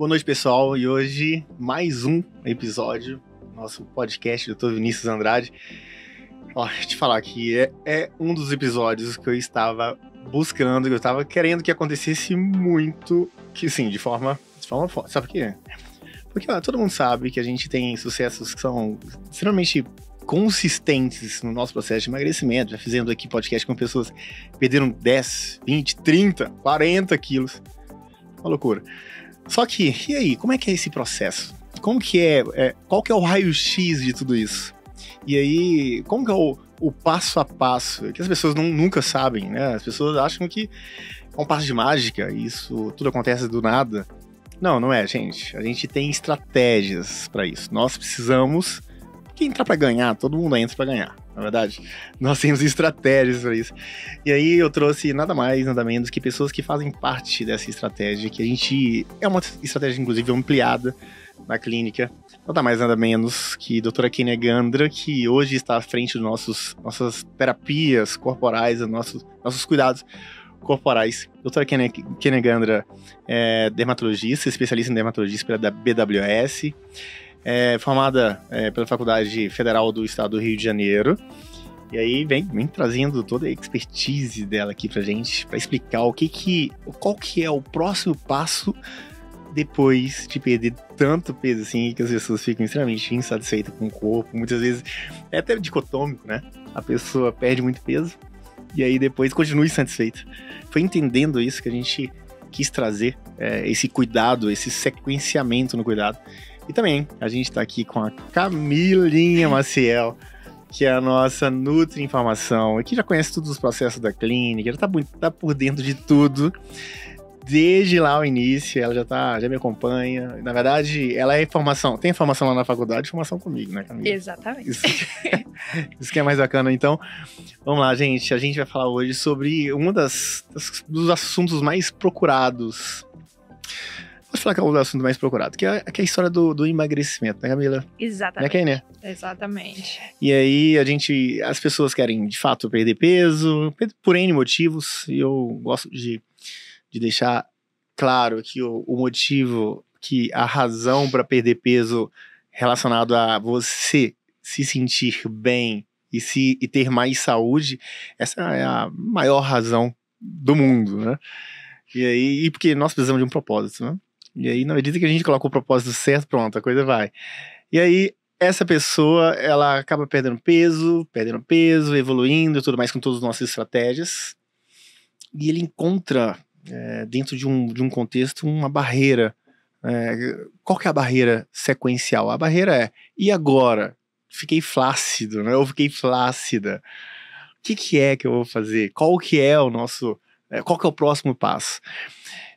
Boa noite, pessoal. E hoje, mais um episódio do nosso podcast do Dr. Vinícius Andrade. Ó, deixa eu te falar que é um dos episódios que eu estava buscando, que eu estava querendo que acontecesse muito, que sim, de forma forte. Sabe por quê? Porque todo mundo sabe que a gente tem sucessos que são extremamente consistentes no nosso processo de emagrecimento. Já fizemos aqui podcast com pessoas que perderam 10, 20, 30, 40 quilos. Uma loucura. Só que, e aí, como é que é esse processo? Como que qual que é o raio-x de tudo isso? E aí, como que é o passo a passo? Que as pessoas nunca sabem, né? As pessoas acham que é um passo de mágica, isso tudo acontece do nada. Não é, gente. A gente tem estratégias para isso. Nós precisamos... Porque entrar para ganhar, todo mundo entra para ganhar, na verdade. Nós temos estratégias para isso. E aí eu trouxe nada mais, nada menos que pessoas que fazem parte dessa estratégia, que a gente... É uma estratégia, inclusive, ampliada na clínica. Nada mais, nada menos que a doutora Kênia Gandra, que hoje está à frente de nossas terapias corporais, nossos cuidados corporais. Doutora Kênia Gandra é dermatologista, especialista em dermatologia pela BWS, formada pela Faculdade Federal do Estado do Rio de Janeiro. E aí vem trazendo toda a expertise dela aqui pra gente, pra explicar qual que é o próximo passo depois de perder tanto peso assim, que as pessoas ficam extremamente insatisfeitas com o corpo. Muitas vezes é até dicotômico, né? A pessoa perde muito peso e aí depois continua insatisfeita. Foi entendendo isso que a gente quis trazer esse cuidado, esse sequenciamento no cuidado. E também a gente tá aqui com a Camilinha Maciel, que é a nossa Nutri Informação, e que já conhece todos os processos da clínica, ela tá por dentro de tudo. Desde lá o início, ela já me acompanha. Na verdade, ela tem formação lá na faculdade, formação comigo, né, Camila? Exatamente. Isso que é mais bacana. Então, vamos lá, gente. A gente vai falar hoje sobre dos assuntos mais procurados. Vou falar que é um dos assuntos mais procurados, que é a história do emagrecimento, né, Camila? Exatamente. Né? Exatamente. E aí, as pessoas querem, de fato, perder peso, por N motivos, e eu gosto de deixar claro que o motivo, que a razão para perder peso relacionado a você se sentir bem e ter mais saúde, essa é a maior razão do mundo, né? E porque nós precisamos de um propósito, né? E aí, na medida que a gente coloca o propósito certo, pronto, a coisa vai. E aí, essa pessoa, ela acaba perdendo peso, evoluindo e tudo mais com todas as nossas estratégias. E ele encontra, dentro de um contexto, uma barreira. Qual que é a barreira sequencial? A barreira e agora? Fiquei flácido, né? Eu fiquei flácida. O que é que eu vou fazer? Qual que é qual que é o próximo passo?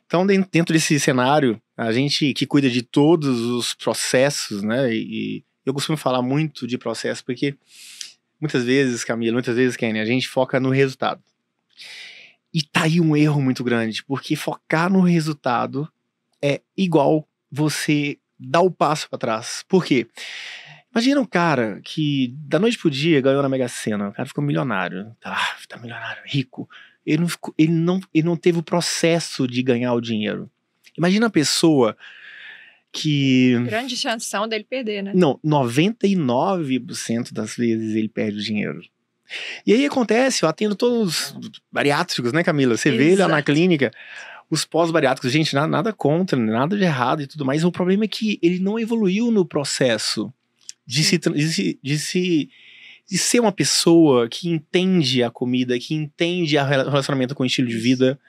Então, dentro desse cenário, a gente que cuida de todos os processos, né? E eu costumo falar muito de processo porque muitas vezes, Camila, Kenny, a gente foca no resultado. E tá aí um erro muito grande, porque focar no resultado é igual você dar o passo para trás. Por quê? Imagina um cara que da noite pro dia ganhou na Mega Sena, o cara ficou milionário, tá milionário, rico. Ele não teve o processo de ganhar o dinheiro. Imagina a pessoa que... Grande chance dele perder, né? Não, 99% das vezes ele perde o dinheiro. E aí acontece, eu atendo todos os bariátricos, né, Camila? Você vê lá na clínica os pós-bariátricos. Gente, nada contra, nada de errado e tudo mais. O problema é que ele não evoluiu no processo de ser uma pessoa que entende a comida, que entende o relacionamento com o estilo de vida.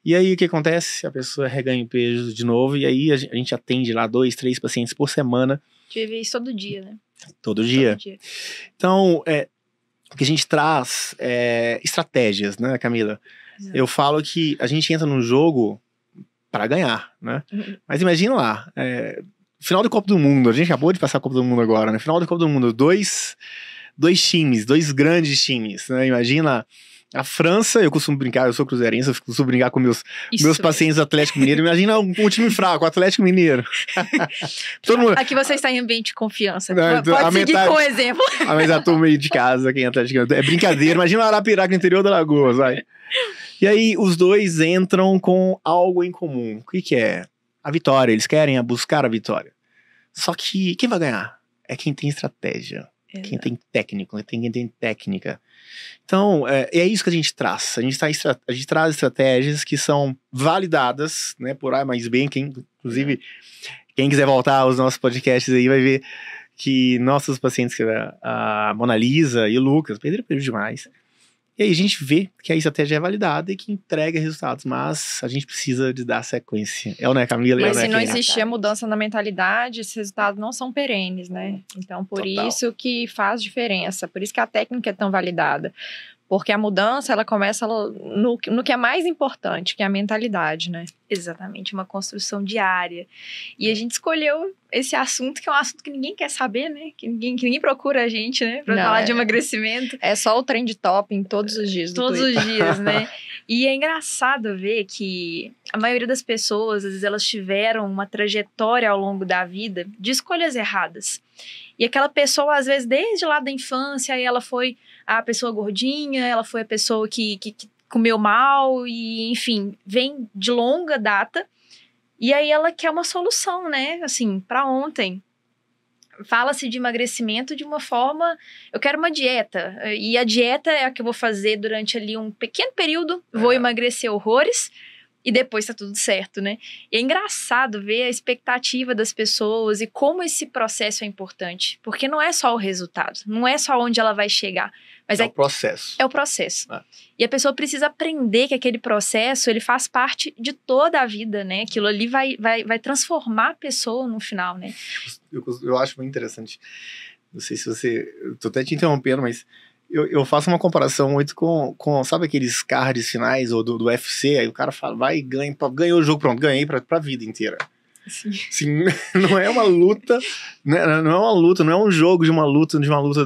E aí o que acontece? A pessoa reganha o peso de novo, e aí a gente atende lá 2, 3 pacientes por semana. Tive isso todo dia, né? Todo dia. Então, o que a gente traz estratégias, né, Camila? Exato. Eu falo que a gente entra no jogo para ganhar, né? Uhum. Mas imagina lá, final do Copa do Mundo, a gente acabou de passar a Copa do Mundo agora, né? Final do Copa do Mundo, dois times, 2 grandes times, né? Imagina a França, eu costumo brincar, eu sou cruzeirense, eu costumo brincar com meus pacientes do Atlético Mineiro. Imagina um time fraco, o Atlético Mineiro. Todo mundo... Aqui você está em ambiente de confiança. Não, pode seguir com o exemplo. Mas a turma aí de casa, quem é Atlético Mineiro, é brincadeira. Imagina o Arapiraca no interior da Lagoa, vai. E aí os dois entram com algo em comum. O que é? a vitória, eles querem buscar a vitória. Só que quem vai ganhar? É quem tem estratégia, quem tem técnico, quem tem técnica. Então, é isso que a gente traz. A gente traz estratégias que são validadas, né, por A mais B. Inclusive, quem quiser voltar aos nossos podcasts aí vai ver que nossos pacientes, a Mona Lisa e o Lucas, perderam demais. E aí a gente vê que a estratégia é validada e que entrega resultados, mas a gente precisa de dar sequência. Né, Camila? Mas se não existir a mudança na mentalidade, esses resultados não são perenes, né? Então, por isso que faz diferença. Por isso que a técnica é tão validada. Porque a mudança, ela começa no que é mais importante, que é a mentalidade, né? Exatamente, uma construção diária. E a gente escolheu esse assunto, que é um assunto que ninguém quer saber, né? Que ninguém procura a gente, né? Pra falar de emagrecimento. É só o trend top em todos os dias do Todos Twitter. os dias, né? E é engraçado ver que a maioria das pessoas, às vezes, elas tiveram uma trajetória ao longo da vida de escolhas erradas. E aquela pessoa, às vezes, desde lá da infância, ela foi a pessoa gordinha, ela foi a pessoa que comeu mal, e enfim, vem de longa data. E aí ela quer uma solução, né? Assim, para ontem. Fala-se de emagrecimento de uma forma... Eu quero uma dieta. E a dieta é a que eu vou fazer durante ali um pequeno período. Vou emagrecer horrores. E depois tá tudo certo, né? E é engraçado ver a expectativa das pessoas e como esse processo é importante. Porque não é só o resultado. Não é só onde ela vai chegar. Mas é o processo. É o processo. E a pessoa precisa aprender que aquele processo, ele faz parte de toda a vida, né? Aquilo ali vai transformar a pessoa no final, né? Eu acho muito interessante. Não sei se você... Eu tô até te interrompendo, mas... Eu faço uma comparação muito com sabe aqueles cards finais ou do UFC, aí o cara fala, vai e ganhou o jogo, pronto, ganhei pra vida inteira. Sim, não é uma luta, não é uma luta, não é um jogo de uma luta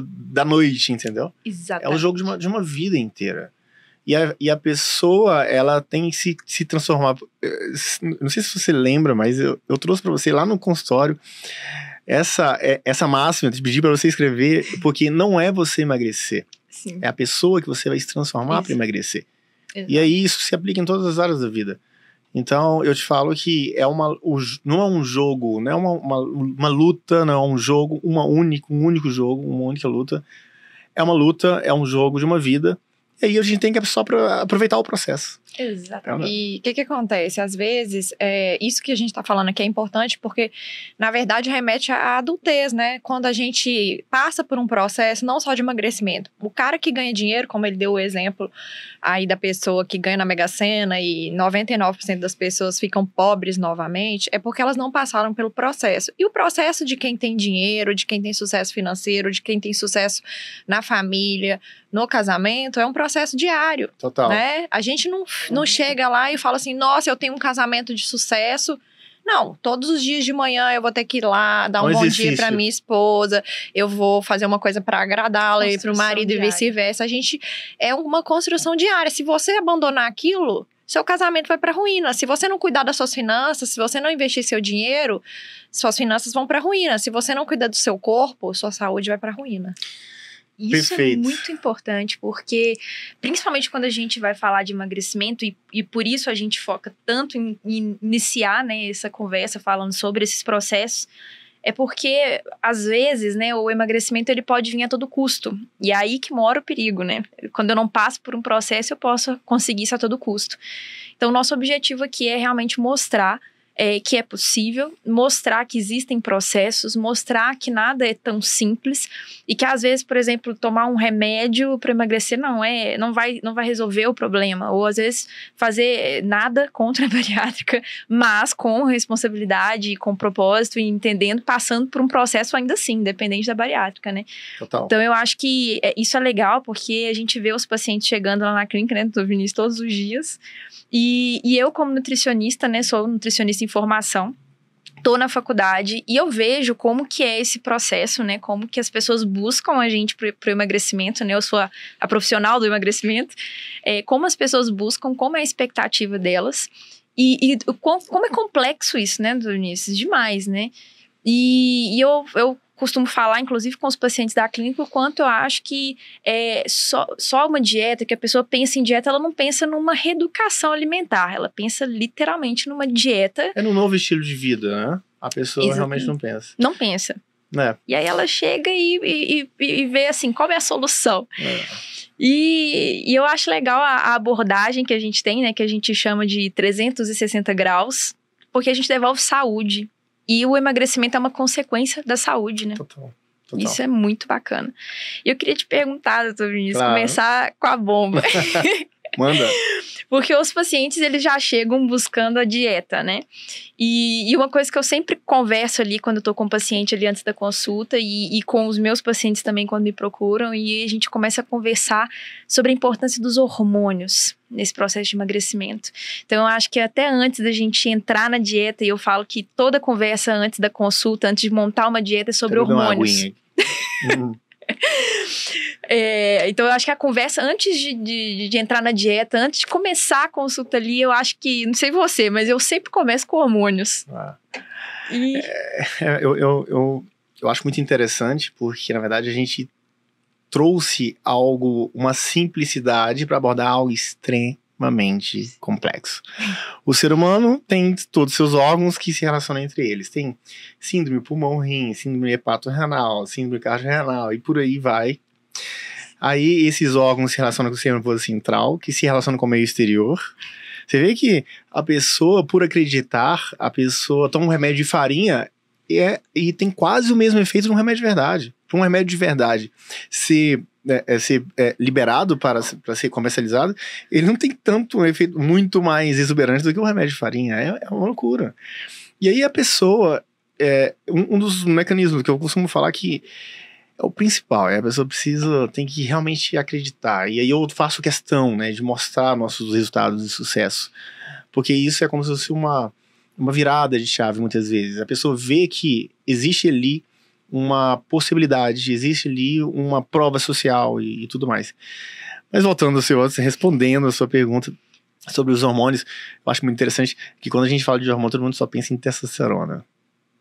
da noite, entendeu? Exatamente. É um jogo de uma vida inteira. E a pessoa, ela tem que se transformar. Não sei se você lembra, mas eu trouxe pra você lá no consultório essa máxima de pedir pra você escrever, porque não é você emagrecer. Sim. É a pessoa que você vai se transformar para emagrecer. Exato. E aí isso se aplica em todas as áreas da vida. Então eu te falo que não é um jogo, não é uma luta, não é um jogo, um único jogo, uma única luta. É uma luta, é um jogo de uma vida. E aí a gente tem que só aproveitar o processo. Exatamente. E o que acontece? Às vezes, isso que a gente está falando aqui é importante porque, na verdade, remete à adultez, né? Quando a gente passa por um processo, não só de emagrecimento. O cara que ganha dinheiro, como ele deu o exemplo aí da pessoa que ganha na Mega Sena e 99% das pessoas ficam pobres novamente, é porque elas não passaram pelo processo. E o processo de quem tem dinheiro, de quem tem sucesso financeiro, de quem tem sucesso na família, no casamento, é um processo diário. Total. Né? A gente não chega lá e fala assim, nossa, eu tenho um casamento de sucesso. Não, todos os dias de manhã eu vou ter que ir lá, dar um bom dia pra minha esposa, eu vou fazer uma coisa pra agradá-la e pro marido diária. E vice-versa. A gente é uma construção diária. Se você abandonar aquilo, seu casamento vai pra ruína. Se você não cuidar das suas finanças, se você não investir seu dinheiro, suas finanças vão pra ruína. Se você não cuidar do seu corpo, sua saúde vai pra ruína. Isso Perfeito. É muito importante, porque principalmente quando a gente vai falar de emagrecimento, e por isso a gente foca tanto em iniciar, né, essa conversa falando sobre esses processos, é porque, às vezes, né, o emagrecimento ele pode vir a todo custo. E é aí que mora o perigo, né? Quando eu não passo por um processo, eu posso conseguir isso a todo custo. Então, nosso objetivo aqui é realmente mostrar que é possível, mostrar que existem processos, mostrar que nada é tão simples e que às vezes, por exemplo, tomar um remédio para emagrecer não vai resolver o problema, ou às vezes fazer nada contra a bariátrica, mas com responsabilidade, com propósito e entendendo, passando por um processo ainda assim, independente da bariátrica, né? Total. Então eu acho que isso é legal porque a gente vê os pacientes chegando lá na clínica, né, do Vinícius, todos os dias. E eu, como nutricionista, né, sou nutricionista em formação, tô na faculdade e eu vejo como que é esse processo, né, como que as pessoas buscam a gente pro emagrecimento, né, eu sou a profissional do emagrecimento, como as pessoas buscam, como é a expectativa delas e como é complexo isso, né, Vinícius, demais, né, E eu costumo falar, inclusive com os pacientes da clínica, o quanto eu acho que só uma dieta, que a pessoa pensa em dieta, ela não pensa numa reeducação alimentar, ela pensa literalmente numa dieta. É num novo estilo de vida, né? A pessoa realmente não pensa. Não pensa. E aí ela chega e vê assim, qual é a solução? E eu acho legal a abordagem que a gente tem, né? Que a gente chama de 360 graus, porque a gente devolve saúde. E o emagrecimento é uma consequência da saúde, né? Total. Isso é muito bacana. E eu queria te perguntar, doutor Vinícius, Claro. começar com a bomba. Manda. Porque os pacientes, eles já chegam buscando a dieta, né? E uma coisa que eu sempre converso ali quando eu tô com o paciente ali antes da consulta e com os meus pacientes também quando me procuram, e a gente começa a conversar sobre a importância dos hormônios nesse processo de emagrecimento. Então, eu acho que até antes da gente entrar na dieta, e eu falo que toda conversa antes da consulta, antes de montar uma dieta, é sobre hormônios. Então eu acho que a conversa antes de entrar na dieta, antes de começar a consulta ali, eu acho que, não sei você, mas eu sempre começo com hormônios. Eu acho muito interessante, porque na verdade a gente trouxe uma simplicidade para abordar algo extremamente complexo. O ser humano tem todos os seus órgãos que se relacionam entre eles. Tem síndrome pulmão-rim, síndrome hepato-renal, síndrome cardio-renal e por aí vai. Aí esses órgãos se relacionam com o sistema nervoso central, que se relaciona com o meio exterior. Você vê que a pessoa, por acreditar, a pessoa toma um remédio de farinha e tem quase o mesmo efeito de um remédio de verdade. Para um remédio de verdade ser liberado para ser comercializado, ele não tem tanto um efeito muito mais exuberante do que um remédio de farinha. É uma loucura. E aí a pessoa, um dos mecanismos que eu costumo falar que é o principal, a pessoa tem que realmente acreditar. E aí eu faço questão, né, de mostrar nossos resultados de sucesso. Porque isso é como se fosse uma virada de chave, muitas vezes. A pessoa vê que existe ali uma possibilidade, existe ali uma prova social e tudo mais. Mas voltando ao seu outro, respondendo a sua pergunta sobre os hormônios, eu acho muito interessante que quando a gente fala de hormônio, todo mundo só pensa em testosterona.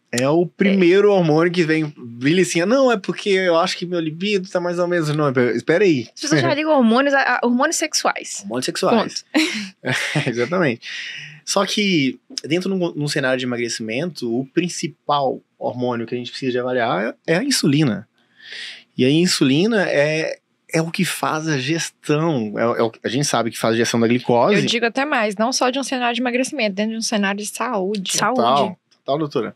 É o primeiro hormônio que vem brilha assim, não, é porque eu acho que meu libido tá mais ou menos, não, espera aí. As pessoas já ligam hormônios sexuais. Hormônios sexuais. Exatamente. Só que, dentro num cenário de emagrecimento, o principal hormônio que a gente precisa de avaliar é a insulina. E a insulina é o que faz a gestão, a gente sabe que faz a gestão da glicose. Eu digo até mais, não só de um cenário de emagrecimento, dentro de um cenário de saúde. Total, doutora.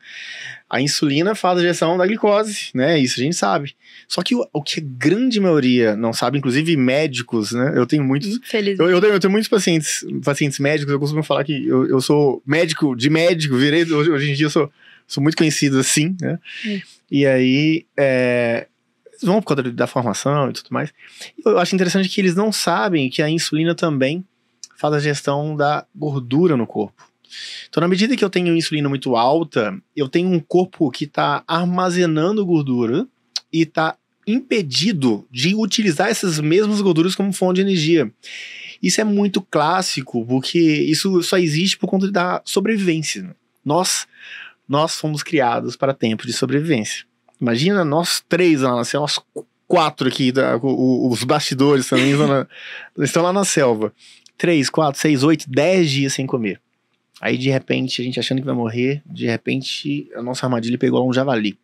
A insulina faz a gestão da glicose, né? Isso a gente sabe. Só que o que a grande maioria não sabe, inclusive médicos, né? Eu tenho muitos. Eu tenho muitos pacientes médicos. Eu costumo falar que eu sou médico de médico, virei. Hoje em dia eu sou muito conhecido assim, né? E aí, eles vão por conta da formação e tudo mais. Eu acho interessante que eles não sabem que a insulina também faz a gestão da gordura no corpo. Então, na medida que eu tenho insulina muito alta, eu tenho um corpo que está armazenando gordura e está impedido de utilizar essas mesmas gorduras como fonte de energia. Isso é muito clássico, porque isso só existe por conta da sobrevivência. Nós fomos criados para tempo de sobrevivência. Imagina nós três lá na selva, nós quatro aqui, os bastidores também estão lá na selva. 3, 4, 6, 8, 10 dias sem comer. Aí, de repente, a gente achando que vai morrer, de repente, a nossa armadilha pegou um javali.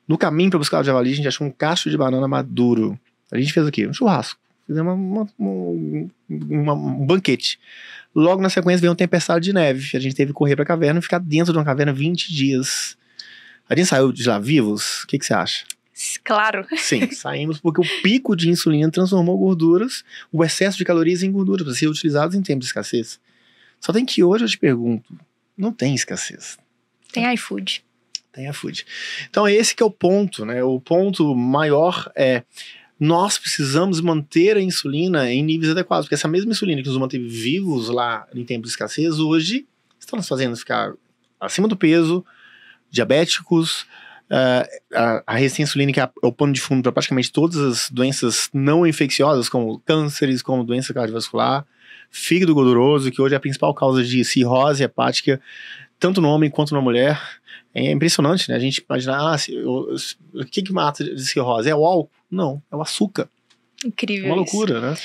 No caminho para buscar o javali, a gente achou um cacho de banana maduro. A gente fez o quê? Um churrasco. Fizemos um banquete. Logo na sequência veio uma tempestade de neve. A gente teve que correr para a caverna e ficar dentro de uma caverna 20 dias. A gente saiu de lá vivos? O que você acha? Claro. Sim, saímos porque o pico de insulina transformou gorduras, o excesso de calorias em gorduras, para ser utilizados em tempo de escassez. Só tem que hoje eu te pergunto, não tem escassez. Tem iFood. Tem iFood. Então esse que é o ponto, né? O ponto maior é nós precisamos manter a insulina em níveis adequados, porque essa mesma insulina que nos manteve vivos lá em tempo de escassez, hoje está nos fazendo ficar acima do peso, diabéticos, a resistência insulínica é o pano de fundo para praticamente todas as doenças não infecciosas, como cânceres, como doença cardiovascular, fígado gorduroso, que hoje é a principal causa de cirrose hepática, tanto no homem quanto na mulher. É impressionante, né? A gente imaginar, o que mata de cirrose? É o álcool? Não, é o açúcar. Incrível. É uma loucura, né?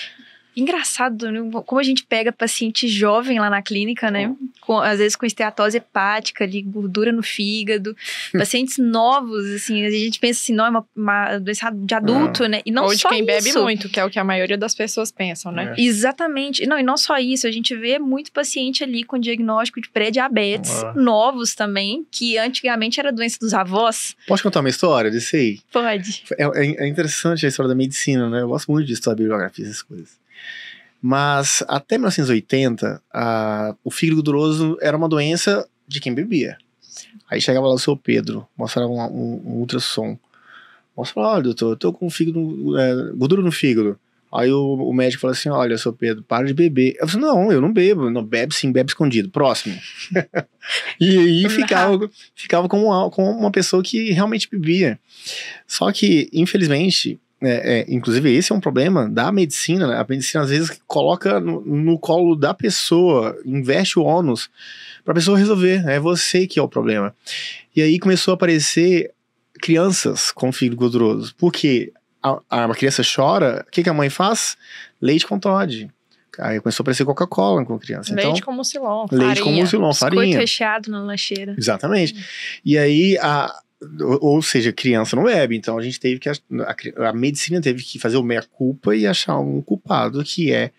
Engraçado, né? Como a gente pega paciente jovem lá na clínica, né? Às vezes com esteatose hepática, ali, gordura no fígado. Pacientes novos, assim, a gente pensa assim, não, é uma doença de adulto, né? E não Ou de só quem bebe isso. muito, que é o que a maioria das pessoas pensam, né? Exatamente. Não, e não só isso, a gente vê muito paciente ali com diagnóstico de pré-diabetes, novos também, que antigamente era doença dos avós. Posso contar uma história disso aí? Pode. É interessante a história da medicina, né? Eu gosto muito de estudar bibliografia, essas coisas. Mas até 1980, o fígado gorduroso era uma doença de quem bebia. Aí chegava lá o seu Pedro, mostrava um ultrassom. Mostrava, olha, doutor, eu tô com gordura no fígado. Aí o médico falou assim, olha, seu Pedro, para de beber. Eu falei, não, eu não bebo. Não, bebe sim, bebe escondido. Próximo. E aí ficava como uma pessoa que realmente bebia. Só que, infelizmente... inclusive esse é um problema da medicina, né? A medicina às vezes coloca no colo da pessoa, investe o ônus pra pessoa resolver, é você que é o problema. E aí começou a aparecer crianças com fígado gorduroso, porque a criança chora, o que a mãe faz? Leite com Toddy. Aí começou a aparecer Coca-Cola com criança. Leite então, com mucilon, leite com mucilon, farinha. Biscoito recheado na lancheira. Exatamente. E aí ou seja, criança não bebe, então a gente teve que a medicina teve que fazer o meia-culpa e achar um culpado, que é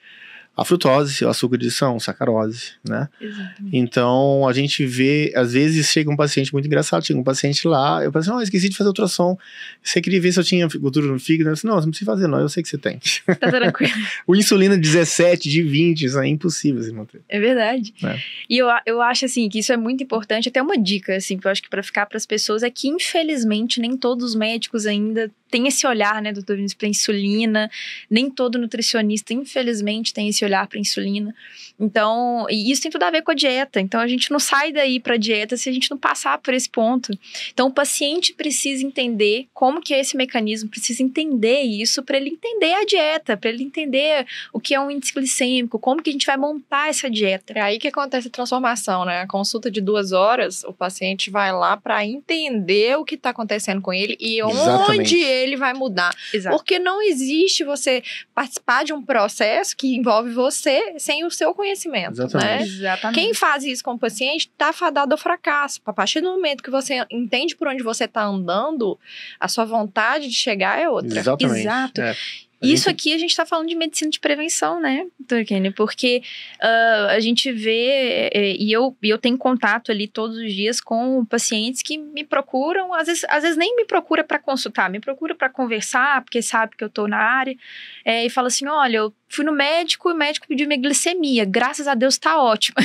a frutose, o açúcar de adição, sacarose, né? Exatamente. Então a gente vê, às vezes chega um paciente muito engraçado, chega um paciente lá, eu falo assim, esqueci de fazer ultrassom, você queria ver se eu tinha gordura no fígado? Eu disse, não, você não precisa fazer não, eu sei que você tem. Tá tranquilo. O insulina 17, de 20, isso é impossível se manter. É verdade. É. E eu acho, assim, que isso é muito importante, até uma dica, assim, que eu acho que pra ficar pras pessoas é que, infelizmente, nem todos os médicos ainda têm esse olhar, né, doutor Vinícius, pra insulina, nem todo nutricionista, infelizmente, tem esse olhar pra insulina. Então, e isso tem tudo a ver com a dieta, então a gente não sai daí pra dieta se a gente não passar por esse ponto. Então, o paciente precisa entender como que é esse mecanismo, precisa entender isso pra ele entender a dieta, pra ele entender o que é um índice glicêmico, como que a gente vai montar essa dieta. É aí que acontece a transformação, né? A consulta de 2 horas, o paciente vai lá para entender o que está acontecendo com ele e onde ele vai mudar. Exato. Porque não existe você participar de um processo que envolve você sem o seu conhecimento, Exatamente. né? Exatamente. Quem faz isso com o paciente está fadado ao fracasso. A partir do momento que você entende por onde você está andando, a sua vontade de chegar é outra. Exatamente. Exato. É. Isso aqui a gente tá falando de medicina de prevenção, né, doutor Kenny? Porque a gente vê, e eu tenho contato ali todos os dias com pacientes que me procuram, às vezes nem me procura para consultar, me procura para conversar, porque sabe que eu tô na área, e fala assim, olha, eu fui no médico e o médico pediu minha glicemia, graças a Deus tá ótimo.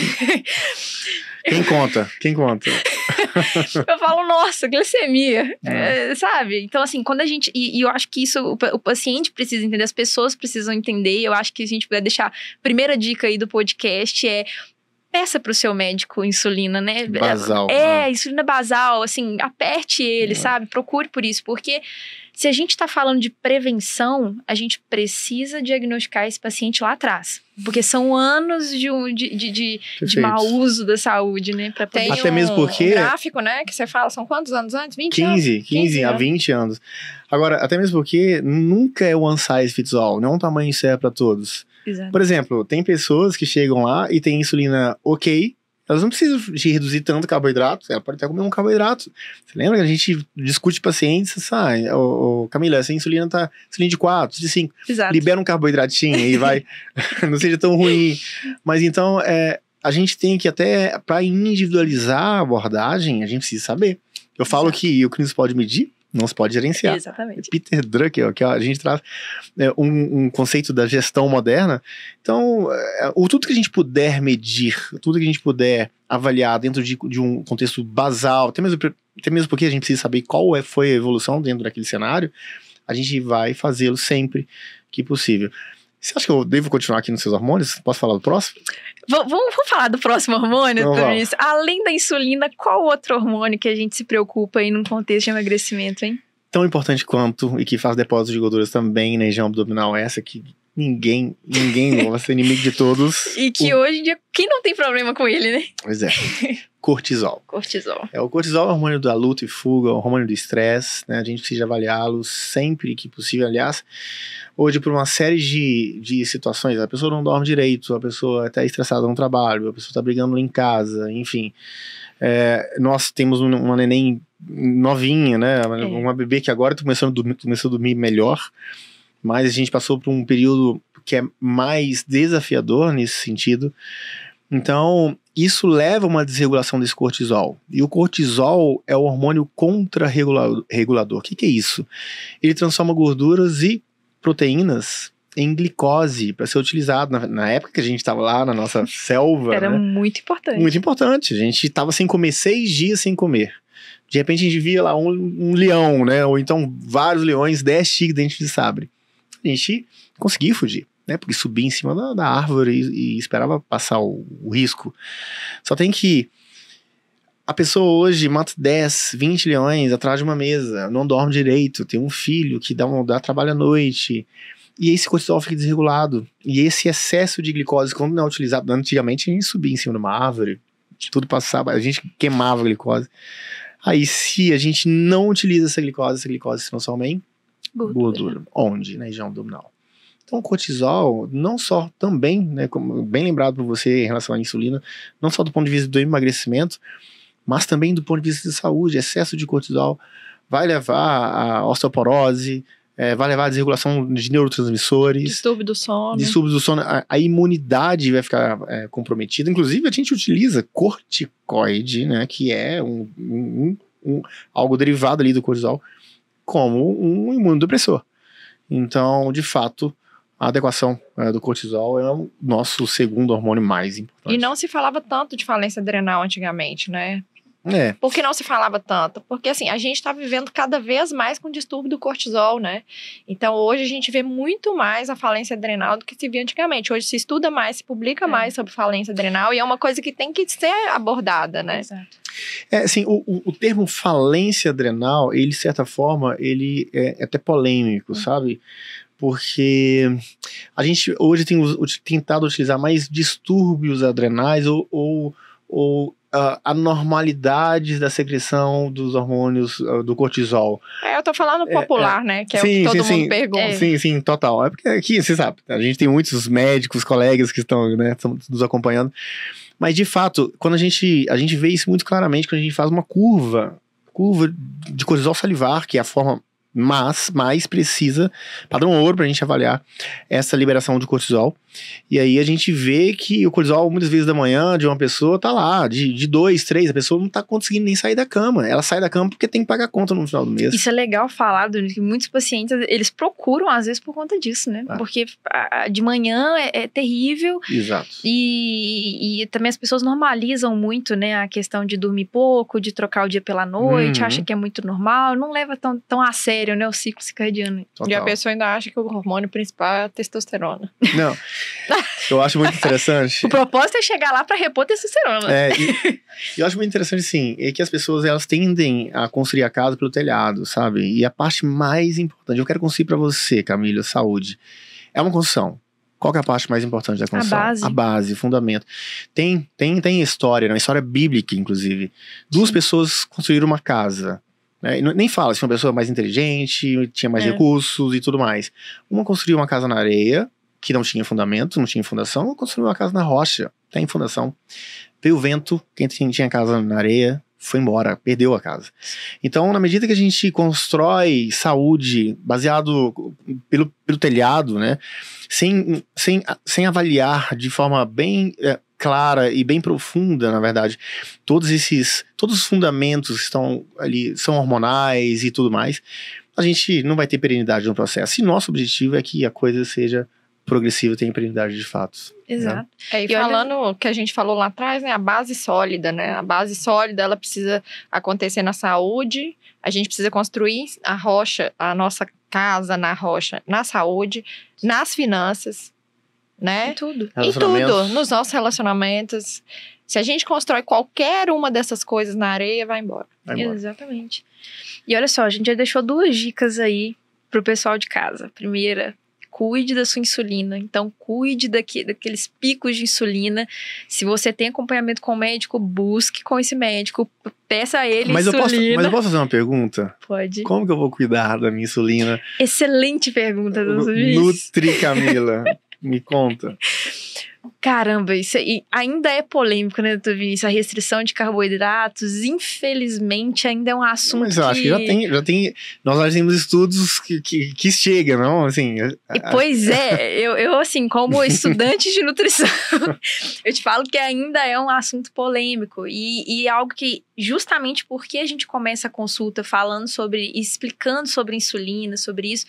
Quem conta? Eu falo, nossa, glicemia, sabe? Então, assim, quando a gente... E eu acho que isso o paciente precisa entender, as pessoas precisam entender. Eu acho que a gente puder deixar... Primeira dica aí do podcast é... Peça pro seu médico insulina, né? Basal. Insulina basal, assim, aperte ele, sabe? Procure por isso, porque... Se a gente tá falando de prevenção, a gente precisa diagnosticar esse paciente lá atrás. Porque são anos de mau uso da saúde, né? Pra Tem até mesmo porque... um gráfico, né? Que você fala, são quantos anos antes? 20 15 a 20 anos. Agora, até mesmo porque nunca é one size fits all. Não é um tamanho certo para todos. Exato. Por exemplo, tem pessoas que chegam lá e tem insulina ok. Elas não precisam de reduzir tanto carboidrato, ela pode até comer um carboidrato. Você lembra que a gente discute pacientes, Camila, essa insulina tá insulina de 4, de 5. Exato. Libera um carboidratinho e vai, não seja tão ruim. Mas então, a gente tem que até, para individualizar a abordagem, a gente precisa saber. Eu falo que o que não se pode medir, não se pode gerenciar. Exatamente. Peter Drucker, que a gente traz um conceito da gestão moderna. Então, tudo que a gente puder medir, tudo que a gente puder avaliar dentro de um contexto basal, até mesmo porque a gente precisa saber qual foi a evolução dentro daquele cenário, a gente vai fazê-lo sempre que possível. Você acha que eu devo continuar aqui nos seus hormônios? Posso falar do próximo? Vamos falar do próximo hormônio, Então, doutor Vinícius? Além da insulina, qual outro hormônio que a gente se preocupa aí num contexto de emagrecimento, hein? Tão importante quanto, e que faz depósito de gorduras também na região abdominal, essa que ninguém vai ser inimigo de todos. E que hoje em dia, quem não tem problema com ele, né? Pois é. Cortisol. Cortisol. O cortisol é o hormônio da luta e fuga, o hormônio do estresse, né? A gente precisa avaliá-lo sempre que possível. Aliás, hoje, por uma série de situações, a pessoa não dorme direito, a pessoa está estressada no trabalho, a pessoa está brigando em casa, enfim. Nós temos uma neném novinha, né? Uma bebê que agora começou a dormir melhor, mas a gente passou por um período que é mais desafiador nesse sentido. Então, isso leva a uma desregulação desse cortisol. E o cortisol é o hormônio contra-regulador. O que é isso? Ele transforma gorduras e proteínas em glicose para ser utilizado. Na época que a gente estava lá na nossa selva. Era, né? Muito importante. Muito importante. A gente estava sem comer 6 dias sem comer. De repente a gente via lá um leão, né? Ou então vários leões, 10 tigres dentro de sabre. A gente conseguia fugir, né? Porque subia em cima da árvore e esperava passar o risco. Só tem que a pessoa hoje mata 10, 20 leões atrás de uma mesa, não dorme direito, tem um filho que dá trabalho à noite, e esse cortisol fica desregulado. E esse excesso de glicose, quando não é utilizado, antigamente a gente subia em cima de uma árvore, tudo passava, a gente queimava a glicose. Aí se a gente não utiliza essa glicose se transforma em gordura. Onde? Na região abdominal. Então o cortisol, não só também, né, como bem lembrado por você em relação à insulina, não só do ponto de vista do emagrecimento, mas também do ponto de vista de saúde. Excesso de cortisol vai levar a osteoporose, vai levar a desregulação de neurotransmissores. Distúrbio do sono. A imunidade vai ficar comprometida. Inclusive, a gente utiliza corticoide, né, que é algo derivado ali do cortisol, como um imunodepressor. Então, de fato, a adequação do cortisol é o nosso segundo hormônio mais importante. E não se falava tanto de falência adrenal antigamente, né? Por que não se falava tanto? Porque, assim, a gente tá vivendo cada vez mais com distúrbio do cortisol, né? Então, hoje a gente vê muito mais a falência adrenal do que se via antigamente. Hoje se estuda mais, se publica mais sobre falência adrenal e é uma coisa que tem que ser abordada, né? Exato. Assim, o termo falência adrenal, ele, de certa forma, ele é até polêmico, sabe? Porque a gente hoje tem tentado utilizar mais distúrbios adrenais ou anormalidades da secreção dos hormônios do cortisol. Eu tô falando popular, né? Que é sim, o que todo mundo pergunta. Sim, total. É porque aqui, você sabe, a gente tem muitos médicos, colegas que estão, né, nos acompanhando. Mas, de fato, quando a gente vê isso muito claramente quando a gente faz uma curva de cortisol salivar, que é a forma mais precisa, padrão ouro, pra gente avaliar essa liberação de cortisol. E aí a gente vê que o cortisol, muitas vezes da manhã, de uma pessoa, tá lá, de 2, 3, a pessoa não tá conseguindo nem sair da cama. Ela sai da cama porque tem que pagar a conta no final do mês. Isso é legal falar, que muitos pacientes, eles procuram, às vezes, por conta disso, né? Porque de manhã é terrível. Exato. E também as pessoas normalizam muito, né, a questão de dormir pouco, de trocar o dia pela noite, acha que é muito normal, não leva tão a sério, né, o ciclo circadiano. Total. E a pessoa ainda acha que o hormônio principal é a testosterona. Não. Eu acho muito interessante. O propósito é chegar lá para repor testosterona. E eu acho muito interessante, sim, é que as pessoas, elas tendem a construir a casa pelo telhado, sabe? E a parte mais importante, eu quero construir para você, Camila, saúde, é uma construção. Qual que é a parte mais importante da construção? A base, o fundamento. Tem história, uma história bíblica, inclusive. Duas pessoas construíram uma casa. Nem fala se uma pessoa mais inteligente, tinha mais recursos e tudo mais. Uma construiu uma casa na areia, que não tinha fundamento, não tinha fundação, construiu uma casa na rocha, tem fundação. Veio o vento, quem tinha casa na areia foi embora, perdeu a casa. Então, na medida que a gente constrói saúde baseado pelo telhado, né, sem avaliar de forma bem clara e bem profunda, na verdade, todos os fundamentos que estão ali são hormonais e tudo mais, a gente não vai ter perenidade no processo. E nosso objetivo é que a coisa seja progressiva, tenha perenidade de fato. Exato. Né? E falando que a gente falou lá atrás, né, a base sólida, né? A base sólida, ela precisa acontecer na saúde, a gente precisa construir a rocha, a nossa casa na rocha, na saúde, nas finanças, né? Em tudo. Em tudo, nos nossos relacionamentos. Se a gente constrói qualquer uma dessas coisas na areia, vai embora. Exatamente. E olha só, a gente já deixou 2 dicas aí pro pessoal de casa. Primeira, cuide da sua insulina. Então, cuide daqueles picos de insulina. Se você tem acompanhamento com o médico, busque com esse médico, peça a ele mas insulina. Mas eu posso fazer uma pergunta? Pode. Como que eu vou cuidar da minha insulina? Excelente pergunta, doutor Vinícius. Nutri Camila, me conta. Caramba, isso ainda é polêmico, né, doutor Vinícius? A restrição de carboidratos, infelizmente, ainda é um assunto mas eu acho que já tem nós já temos estudos que chegam, não? Assim, pois é, eu assim, como estudante de nutrição, eu te falo que ainda é um assunto polêmico e algo que, justamente porque a gente começa a consulta falando sobre, explicando sobre insulina, sobre isso,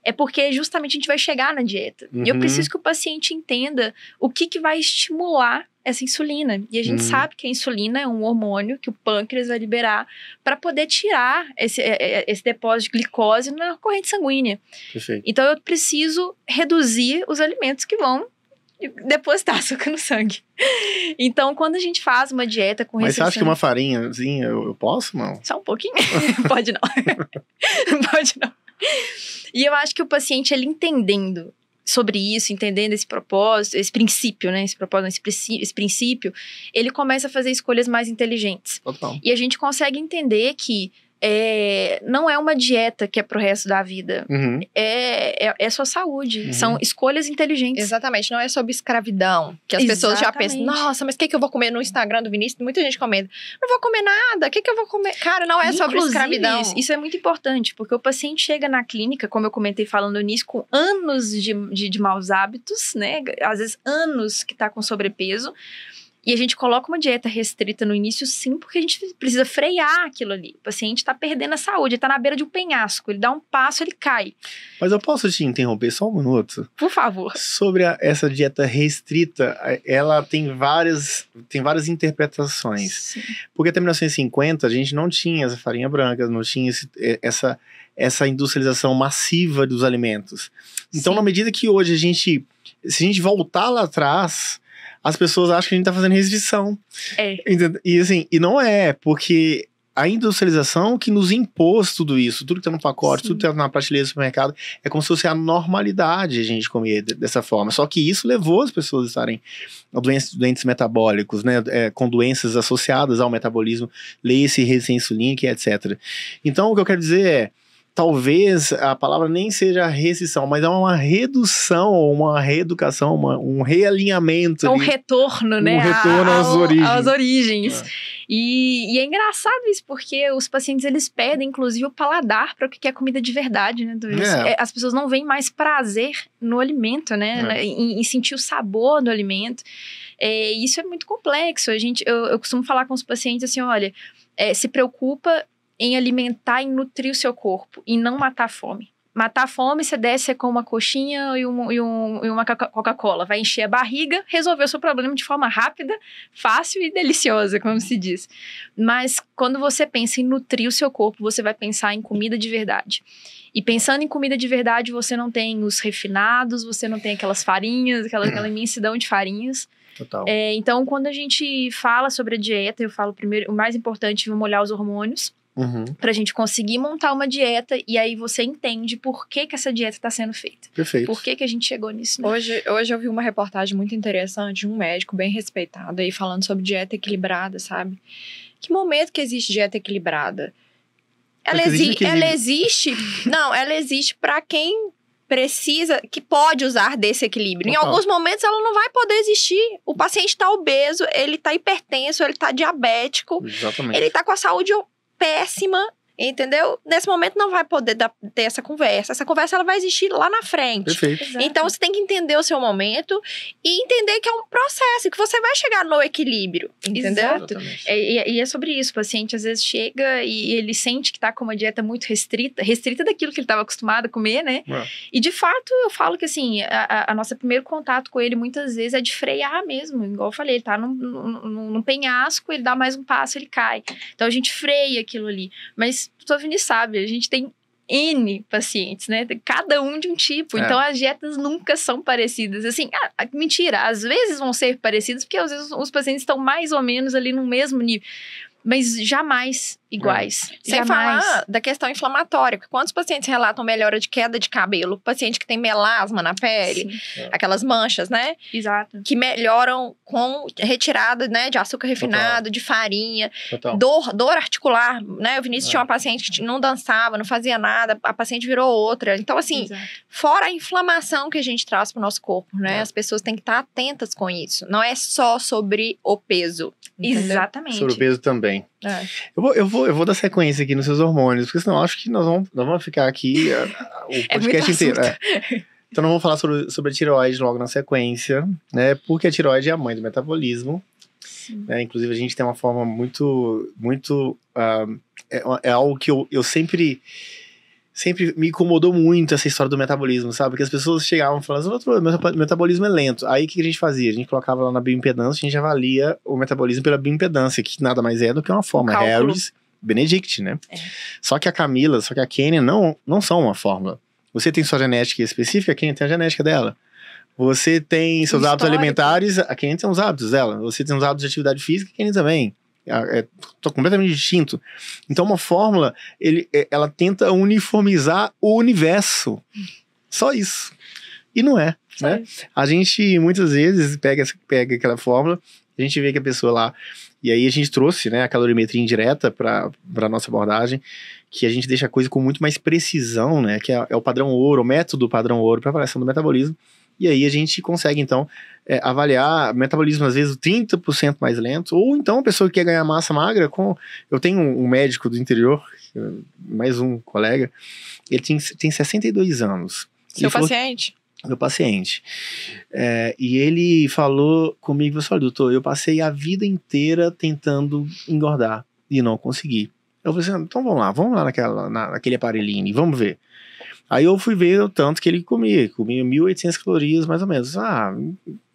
é porque justamente a gente vai chegar na dieta. E eu preciso que o paciente entenda o que vai estimular essa insulina. E a gente sabe que a insulina é um hormônio que o pâncreas vai liberar para poder tirar esse depósito de glicose na corrente sanguínea. Perfeito. Então eu preciso reduzir os alimentos que vão depositar açúcar no sangue. Então, quando a gente faz uma dieta com Mas você acha que uma farinhazinha eu posso, não? Só um pouquinho? Pode não. Pode não. E eu acho que o paciente, ele entendendo sobre isso, entendendo esse propósito, esse princípio, né? Esse princípio, ele começa a fazer escolhas mais inteligentes. Total. E a gente consegue entender que não é uma dieta que é pro resto da vida. É sua saúde. São escolhas inteligentes. Exatamente. Não é sobre escravidão. Que as pessoas já pensam, nossa, mas o que eu vou comer no Instagram do Vinícius? Muita gente comenta, não vou comer nada. O que eu vou comer? Cara, não é sobre escravidão. Isso é muito importante, porque o paciente chega na clínica, como eu comentei falando nisso, com anos de maus hábitos, né? Às vezes anos que tá com sobrepeso. E a gente coloca uma dieta restrita no início, sim, porque a gente precisa frear aquilo ali. O paciente está perdendo a saúde, ele está na beira de um penhasco, ele dá um passo, ele cai. Mas eu posso te interromper só um minuto? Por favor. Sobre essa dieta restrita, ela tem várias interpretações. Sim. Porque até 1950 a gente não tinha essa farinha branca, não tinha essa industrialização massiva dos alimentos. Então, sim, na medida que hoje se a gente voltar lá atrás, as pessoas acham que a gente tá fazendo restrição. E assim, e não é, porque a industrialização que nos impôs tudo isso, tudo que tá no pacote, sim, tudo que tá na prateleira do supermercado, é como se fosse a normalidade a gente comer dessa forma. Só que isso levou as pessoas a estarem doentes metabólicos, né, com doenças associadas ao metabolismo, leia-se resistência insulínica, etc. Então, o que eu quero dizer é, talvez a palavra nem seja restrição, mas é uma redução, uma reeducação, um realinhamento. Um retorno, né? Um retorno às origens. E é engraçado isso, porque os pacientes, eles perdem, inclusive, o paladar para o que é comida de verdade, né? As pessoas não veem mais prazer no alimento, né? Em sentir o sabor do alimento. Isso é muito complexo. Eu costumo falar com os pacientes assim, olha, se preocupa em alimentar e nutrir o seu corpo e não matar a fome. Matar a fome, você desce com uma coxinha e uma Coca-Cola. Vai encher a barriga, resolver o seu problema de forma rápida, fácil e deliciosa, como se diz. Mas quando você pensa em nutrir o seu corpo, você vai pensar em comida de verdade. E pensando em comida de verdade, você não tem os refinados, você não tem aquelas farinhas, aquela imensidão de farinhas. Total. Então, quando a gente fala sobre a dieta, eu falo primeiro, o mais importante, vamos olhar os hormônios. Pra gente conseguir montar uma dieta e aí você entende por que essa dieta está sendo feita. Perfeito. Por que a gente chegou nisso, né? Hoje eu vi uma reportagem muito interessante de um médico bem respeitado aí falando sobre dieta equilibrada, sabe? Que momento que existe dieta equilibrada? Ela existe para quem precisa, que pode usar desse equilíbrio. Em alguns momentos ela não vai poder existir. O paciente está obeso, ele está hipertenso, ele está diabético. Exatamente. Ele está com a saúde péssima, entendeu? Nesse momento não vai poder ter essa conversa. Essa conversa ela vai existir lá na frente. Perfeito. Exato. Então você tem que entender o seu momento e entender que é um processo, que você vai chegar no equilíbrio, entendeu? Exato. E é sobre isso. O paciente às vezes chega e ele sente que tá com uma dieta muito restrita daquilo que ele estava acostumado a comer, né? E de fato eu falo que assim, a nosso primeiro contato com ele muitas vezes é de frear mesmo. Igual eu falei, ele tá num penhasco, ele dá mais um passo, ele cai. Então a gente freia aquilo ali. Mas o Dr. Vinícius sabe, a gente tem N pacientes, né? Cada um de um tipo. Então, as dietas nunca são parecidas. Assim, mentira, às vezes vão ser parecidas, porque às vezes os pacientes estão mais ou menos ali no mesmo nível. mas jamais iguais. Sem Jamais. falar da questão inflamatória. Quantos pacientes relatam melhora de queda de cabelo? Paciente que tem melasma na pele, Sim, aquelas manchas, né? exato. Que melhoram com retirada, né, de açúcar refinado, de farinha. Total. Dor articular, né? O Vinícius tinha uma paciente que não dançava, não fazia nada, a paciente virou outra. Então, assim, Exato. fora a inflamação que a gente traz pro nosso corpo, né? É. As pessoas têm que estar atentas com isso. Não é só sobre o peso. Entendeu? Exatamente. Sobre o peso também. É. Eu vou dar sequência aqui nos seus hormônios, porque senão eu acho que nós vamos ficar aqui o podcast inteiro. Então não vou falar sobre a tireoide logo na sequência, né? Porque a tireoide é a mãe do metabolismo. Né? Inclusive a gente tem uma forma muito é algo que eu sempre me incomodou muito essa história do metabolismo, sabe? Porque as pessoas chegavam falando, meu metabolismo é lento. Aí o que a gente fazia? A gente colocava lá na bioimpedância, a gente avalia o metabolismo pela bioimpedância, que nada mais é do que uma forma. Harris, Benedict, né? É. Só que a Camila, a Kênia não são uma fórmula. Você tem sua genética específica, a Kênia tem a genética dela. Você tem seus hábitos alimentares, a Kênia tem os hábitos dela. Você tem os hábitos de atividade física, a Kênia também. É completamente distinto. Então uma fórmula, ela tenta uniformizar o universo. Só isso. E não é, né? A gente muitas vezes pega aquela fórmula, a gente vê que a pessoa lá, e aí a gente trouxe, né, a calorimetria indireta para nossa abordagem, que a gente deixa a coisa com muito mais precisão, né, que é o padrão ouro, o método padrão ouro para avaliação do metabolismo. E aí a gente consegue, então, avaliar metabolismo, às vezes, 30% mais lento. Ou então, a pessoa que quer ganhar massa magra, eu tenho um médico do interior, mais um colega, ele tem 62 anos. Seu paciente? Meu paciente. E ele falou comigo, falou, doutor, eu passei a vida inteira tentando engordar e não consegui. Eu falei assim, então vamos lá naquele aparelhinho, vamos ver. Aí eu fui ver o tanto que ele comia 1.800 calorias mais ou menos.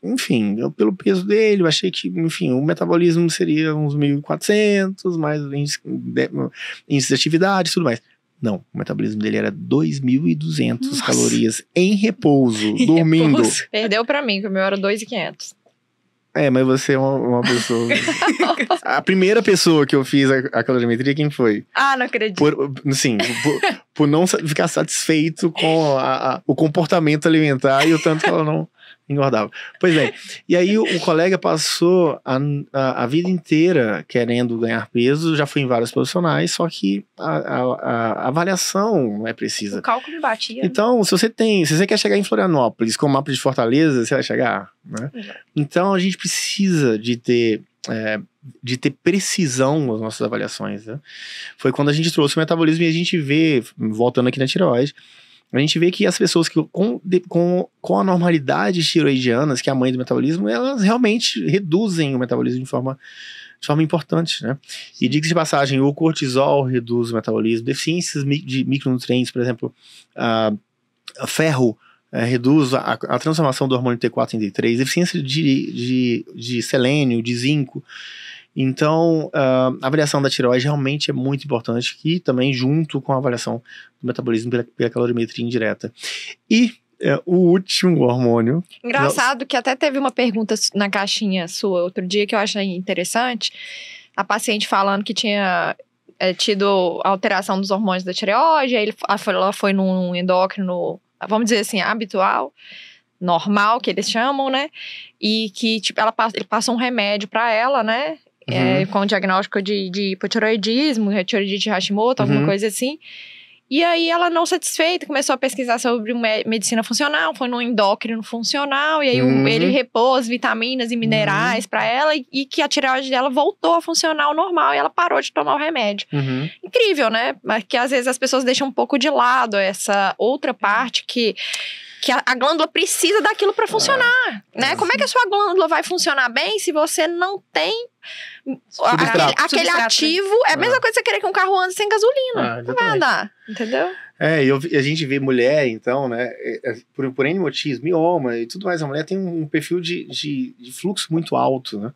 Enfim, pelo peso dele, eu achei que, enfim, o metabolismo seria uns 1.400, mais índice de atividade e tudo mais. Não, o metabolismo dele era 2.200 calorias em repouso, dormindo. Perdeu pra mim, que o meu era 2.500. Mas você é uma pessoa... A primeira pessoa que eu fiz a calorimetria, quem foi? Não acredito. Por não ficar satisfeito com o comportamento alimentar e o tanto que ela não engordava. Pois bem, e aí o colega passou a vida inteira querendo ganhar peso, já foi em vários profissionais, só que a avaliação não é precisa. O cálculo batia. Então, se você quer chegar em Florianópolis com o mapa de Fortaleza, você vai chegar, né? Então, a gente precisa de ter precisão nas nossas avaliações, né? Foi quando a gente trouxe o metabolismo e a gente vê, voltando aqui na tireoide, a gente vê que as pessoas que com anormalidades tiroidianas, que é a mãe do metabolismo, elas realmente reduzem o metabolismo de forma importante, né? E diga-se de passagem, o cortisol reduz o metabolismo, deficiências de micronutrientes, por exemplo, ferro reduz a transformação do hormônio T4 em T3, deficiência de selênio, de zinco. Então, a avaliação da tireoide realmente é muito importante, e também junto com a avaliação do metabolismo pela calorimetria indireta. E o último hormônio... Engraçado que até teve uma pergunta na caixinha sua outro dia que eu achei interessante. A paciente falando que tinha tido alteração dos hormônios da tireoide, aí ela foi num endócrino, vamos dizer assim, habitual, normal, que eles chamam, né? E que, tipo, ele passou um remédio pra ela, né? Com diagnóstico de hipotireoidismo, tireoidite de Hashimoto, alguma coisa assim. E aí ela não satisfeita, começou a pesquisar sobre medicina funcional, foi no endócrino funcional, e aí ele repôs vitaminas e minerais pra ela, e que a tireoide dela voltou a funcionar ao normal, e ela parou de tomar o remédio. Incrível, né? Mas que às vezes as pessoas deixam um pouco de lado essa outra parte que a glândula precisa daquilo para funcionar, né? Como é que a sua glândula vai funcionar bem se você não tem aquele ativo? É a mesma coisa que você querer que um carro ande sem gasolina. Não vai andar, entendeu? E a gente vê mulher, então, né, por N motivos, mioma e tudo mais, a mulher tem um perfil de fluxo muito alto, né?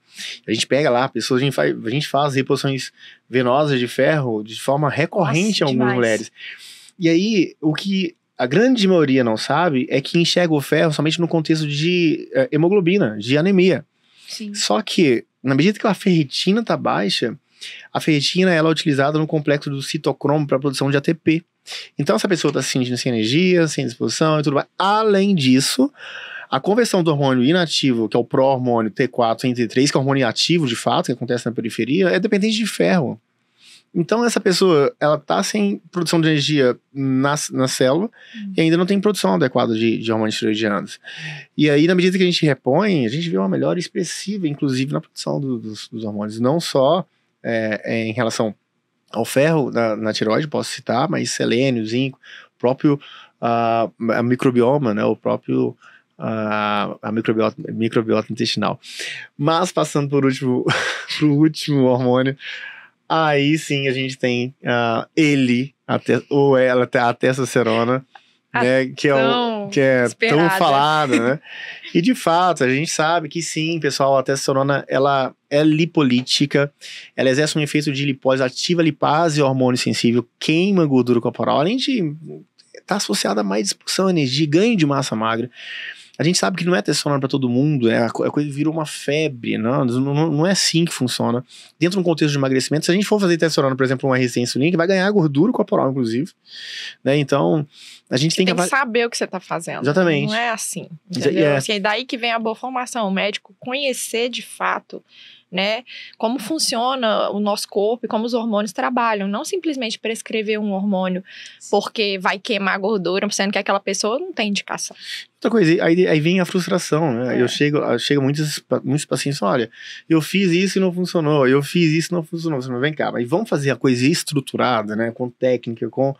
A gente pega lá, pessoas, a gente faz reposições venosas de ferro de forma recorrente em algumas mulheres. E aí, o que a grande maioria não sabe é que enxerga o ferro somente no contexto de hemoglobina, de anemia. Sim. Só que, na medida que a ferritina tá baixa, A ferritina, ela é utilizada no complexo do citocromo para a produção de ATP. Então, essa pessoa está se sentindo sem energia, sem disposição e tudo mais. Além disso, a conversão do hormônio inativo, que é o pró-hormônio T4 em T3, que é o hormônio ativo de fato, que acontece na periferia, é dependente de ferro. Então, essa pessoa, ela tá sem produção de energia na célula e ainda não tem produção adequada de hormônios tiroidianos. E aí, na medida que a gente repõe, a gente vê uma melhora expressiva, inclusive, na produção dos hormônios. Não só em relação ao ferro na tireoide, posso citar, mas selênio, zinco, o próprio a microbioma, né, o próprio a microbiota intestinal. Mas, passando por último, pro último hormônio, aí sim a gente tem ele, ou ela, a testosterona, né, que é tão falada, né? E de fato, a gente sabe que sim, pessoal, a testosterona, ela é lipolítica, ela exerce um efeito de lipólise, ativa a lipase, hormônio sensível, queima gordura corporal, além de estar associada a mais disposição, energia, ganho de massa magra. A gente sabe que não é testosterona para todo mundo, a coisa virou uma febre, não é assim que funciona. Dentro de um contexto de emagrecimento, se a gente for fazer testosterona, por exemplo, uma resistência insulínica, vai ganhar gordura corporal, inclusive, né? Então, a gente tem que saber o que você está fazendo. Exatamente. Não é assim, entendeu? Assim, daí que vem a boa formação, o médico conhecer de fato, né, como funciona o nosso corpo e como os hormônios trabalham. Não simplesmente prescrever um hormônio porque vai queimar gordura, sendo que aquela pessoa não tem indicação. Outra coisa, aí vem a frustração, né? Eu chego muitos pacientes, olha, eu fiz isso e não funcionou, eu fiz isso e não funcionou. Você não vem cá, mas vamos fazer a coisa estruturada, né? Com técnica, com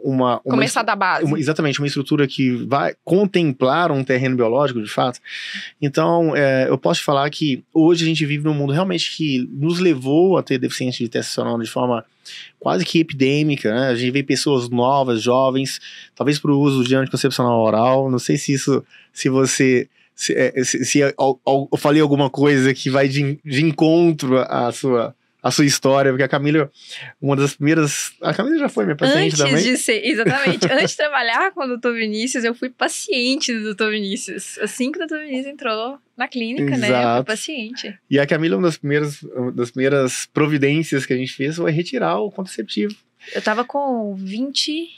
uma começar da base. Exatamente, uma estrutura que vai contemplar um terreno biológico, de fato. Então, eu posso te falar que hoje a gente vive num mundo realmente que nos levou a ter deficiência de testosterona de forma quase que epidêmica, né? A gente vê pessoas novas, jovens, talvez para o uso de anticoncepcional oral. Não sei se você eu falei alguma coisa que vai de encontro à sua história, porque a Camila, a Camila já foi minha paciente também. Exatamente, antes de trabalhar com o Dr. Vinícius, eu fui paciente do Dr. Vinícius, assim que o Dr. Vinícius entrou na clínica, Exato. né, eu fui paciente. E a Camila, uma das primeiras providências que a gente fez foi retirar o contraceptivo. Eu tava com 20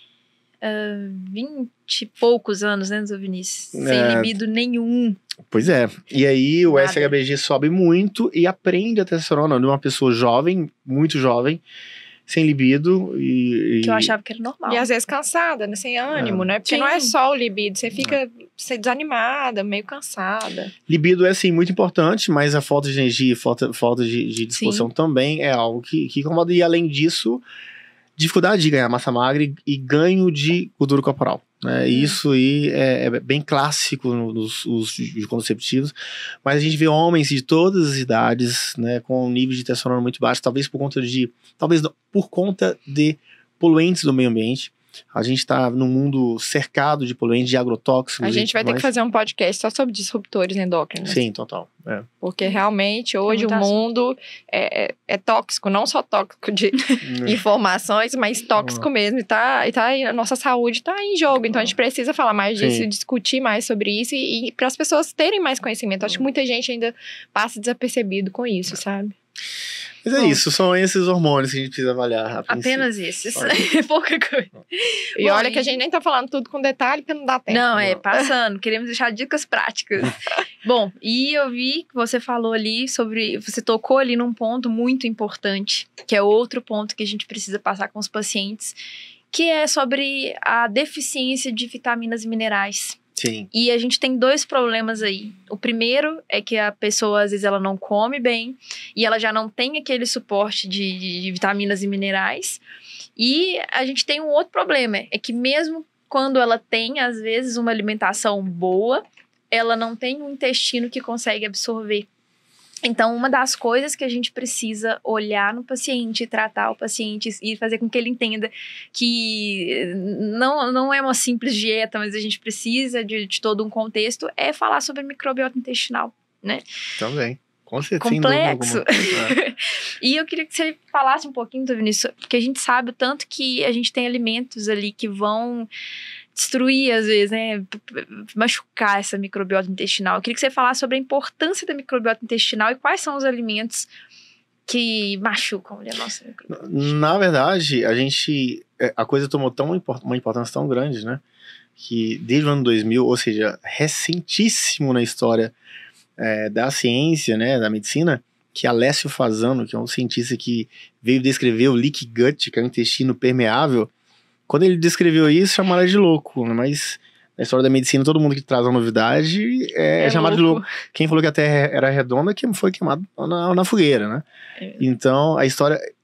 e poucos anos, né, Dr. Vinícius, sem libido nenhum. Pois é, e aí o Nada. SHBG sobe muito e aprende a testosterona de uma pessoa jovem, muito jovem, sem libido Que eu achava que era normal. E às vezes cansada, né? Sem ânimo, né? Porque Sim. não é só o libido, você fica desanimada, meio cansada. Libido é, sim, muito importante, mas a falta de energia, falta de disposição também é algo que incomoda. E além disso, dificuldade de ganhar massa magra e ganho de gordura corporal. Né? Isso aí é bem clássico nos usos de contraceptivos, mas a gente vê homens de todas as idades, né, com nível de testosterona muito baixo, talvez por conta de poluentes do meio ambiente. A gente está num mundo cercado de poluentes, de agrotóxicos. A gente vai ter que fazer um podcast só sobre disruptores endócrinos. Sim, total. Porque realmente hoje o mundo é tóxico, não só tóxico de informações, mas tóxico mesmo. E a nossa saúde está em jogo. Então a gente precisa falar mais disso, discutir mais sobre isso e para as pessoas terem mais conhecimento. Acho que muita gente ainda passa desapercebido com isso, sabe? Mas é isso, são esses hormônios que a gente precisa avaliar. Apenas esses. Pouca coisa. E olha que a gente nem tá falando tudo com detalhe, porque não dá tempo. Não, passando. Queremos deixar dicas práticas. Bom, e eu vi que você falou ali sobre... Você tocou ali num ponto muito importante, que é outro ponto que a gente precisa passar com os pacientes, que é sobre a deficiência de vitaminas e minerais. Sim. E a gente tem dois problemas aí. O primeiro é que a pessoa, às vezes, ela não come bem e ela já não tem aquele suporte de vitaminas e minerais. E a gente tem um outro problema, é que mesmo quando ela tem, às vezes, uma alimentação boa, ela não tem um intestino que consegue absorver. Então, uma das coisas que a gente precisa olhar no paciente, tratar o paciente e fazer com que ele entenda que não é uma simples dieta, mas a gente precisa de todo um contexto, é falar sobre microbiota intestinal, né? Também, com certeza. Complexo. E eu queria que você falasse um pouquinho, Vinícius, porque a gente sabe o tanto que a gente tem alimentos ali que vão destruir, às vezes, né, machucar essa microbiota intestinal. Eu queria que você falasse sobre a importância da microbiota intestinal e quais são os alimentos que machucam a mulher. Nossa, na verdade, a coisa tomou uma importância tão grande, né? Que desde o ano 2000, ou seja, recentíssimo na história da ciência, né, da medicina, que Alessio Fasano, que é um cientista que veio descrever o leaky gut, que é o intestino permeável, quando ele descreveu isso, chamaram de louco, né? Mas na história da medicina, todo mundo que traz uma novidade é chamado de louco. Quem falou que a Terra era redonda, que foi queimado na fogueira, né? Então,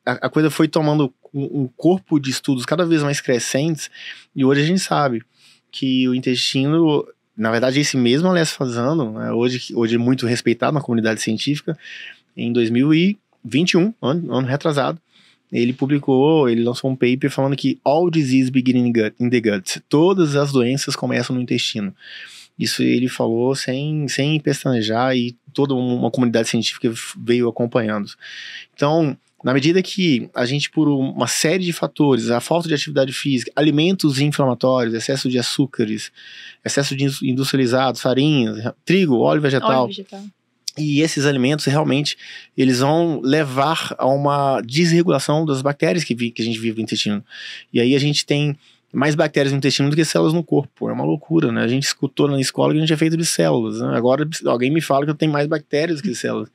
a coisa foi tomando um corpo de estudos cada vez mais crescentes, e hoje a gente sabe que o intestino, na verdade, esse mesmo Alessio Fasano, né, hoje é muito respeitado na comunidade científica, em 2021, ano retrasado, ele lançou um paper falando que all disease begin in the gut. Todas as doenças começam no intestino. Isso ele falou sem pestanejar, e toda uma comunidade científica veio acompanhando. Então, na medida que a gente, por uma série de fatores, a falta de atividade física, alimentos inflamatórios, excesso de açúcares, excesso de industrializados, farinhas, trigo, óleo vegetal. E esses alimentos, realmente, eles vão levar a uma desregulação das bactérias que a gente vive no intestino. E aí a gente tem mais bactérias no intestino do que células no corpo. É uma loucura, né? A gente escutou na escola que a gente é feito de células, né? Agora alguém me fala que eu tenho mais bactérias do que células.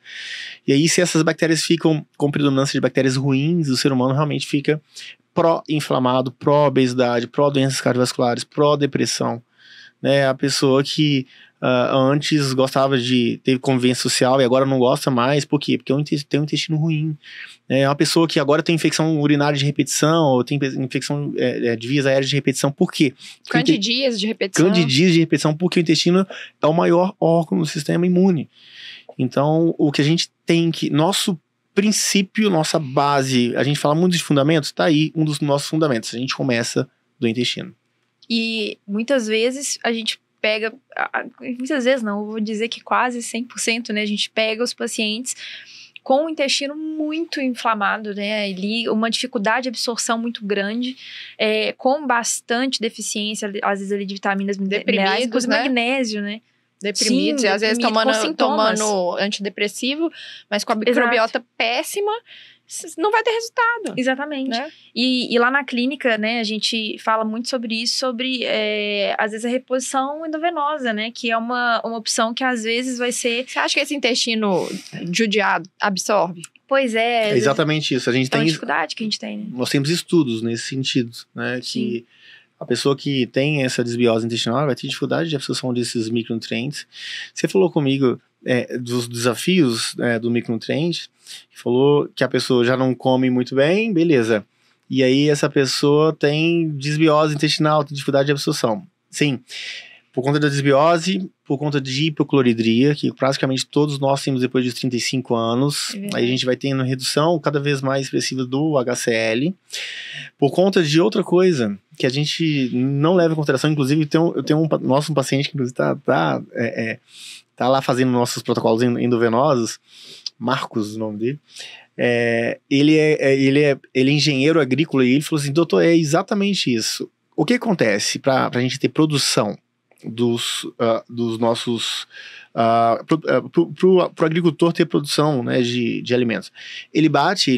E aí, se essas bactérias ficam com predominância de bactérias ruins, o ser humano realmente fica pró-inflamado, pró-obesidade, pró-doenças cardiovasculares, pró-depressão. Né? A pessoa que antes gostava de ter convivência social e agora não gosta mais. Por quê? Porque tem um intestino ruim. É uma pessoa que agora tem infecção urinária de repetição, ou tem infecção de vias aéreas de repetição. Por quê? Candidíase de repetição. Candidíase de repetição, porque o intestino é o maior órgão do sistema imune. Então, o que a gente tem que... Nosso princípio, nossa base, a gente fala muito de fundamentos, tá aí um dos nossos fundamentos. A gente começa do intestino. E muitas vezes a gente pega, muitas vezes não, eu vou dizer que quase 100%, né, a gente pega os pacientes com o intestino muito inflamado, né, ali uma dificuldade de absorção muito grande, com bastante deficiência, às vezes ali de vitaminas minerais, inclusive magnésio, né. Deprimidos, e às vezes tomando antidepressivo, mas com a microbiota péssima, não vai ter resultado. Exatamente. Né? E lá na clínica, né, a gente fala muito sobre isso, às vezes a reposição endovenosa, né, que é uma opção que às vezes vai ser... Você acha que esse intestino judiado absorve? Pois é. É exatamente isso. A gente tem... uma dificuldade que a gente tem, né? Nós temos estudos nesse sentido, né, que a pessoa que tem essa desbiose intestinal vai ter dificuldade de absorção desses micronutrientes. Você falou comigo dos desafios do micronutriente, falou que a pessoa já não come muito bem, beleza. E aí essa pessoa tem desbiose intestinal, tem dificuldade de absorção. Sim, por conta da desbiose, por conta de hipocloridria, que praticamente todos nós temos depois dos 35 anos. Aí a gente vai tendo redução cada vez mais expressiva do HCl. Por conta de outra coisa que a gente não leva em consideração, inclusive eu tenho um paciente que inclusive tá lá fazendo nossos protocolos endovenosos, Marcos, o nome dele. Ele é engenheiro agrícola, e ele falou assim: doutor, é exatamente isso. O que acontece para a gente ter produção dos nossos... pro agricultor ter produção, né, de alimentos? Ele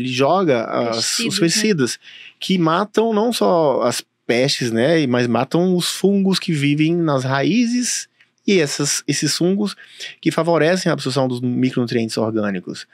joga os pesticidas, né, que matam não só as pestes, né, mas matam os fungos que vivem nas raízes, e esses fungos que favorecem a absorção dos micronutrientes orgânicos.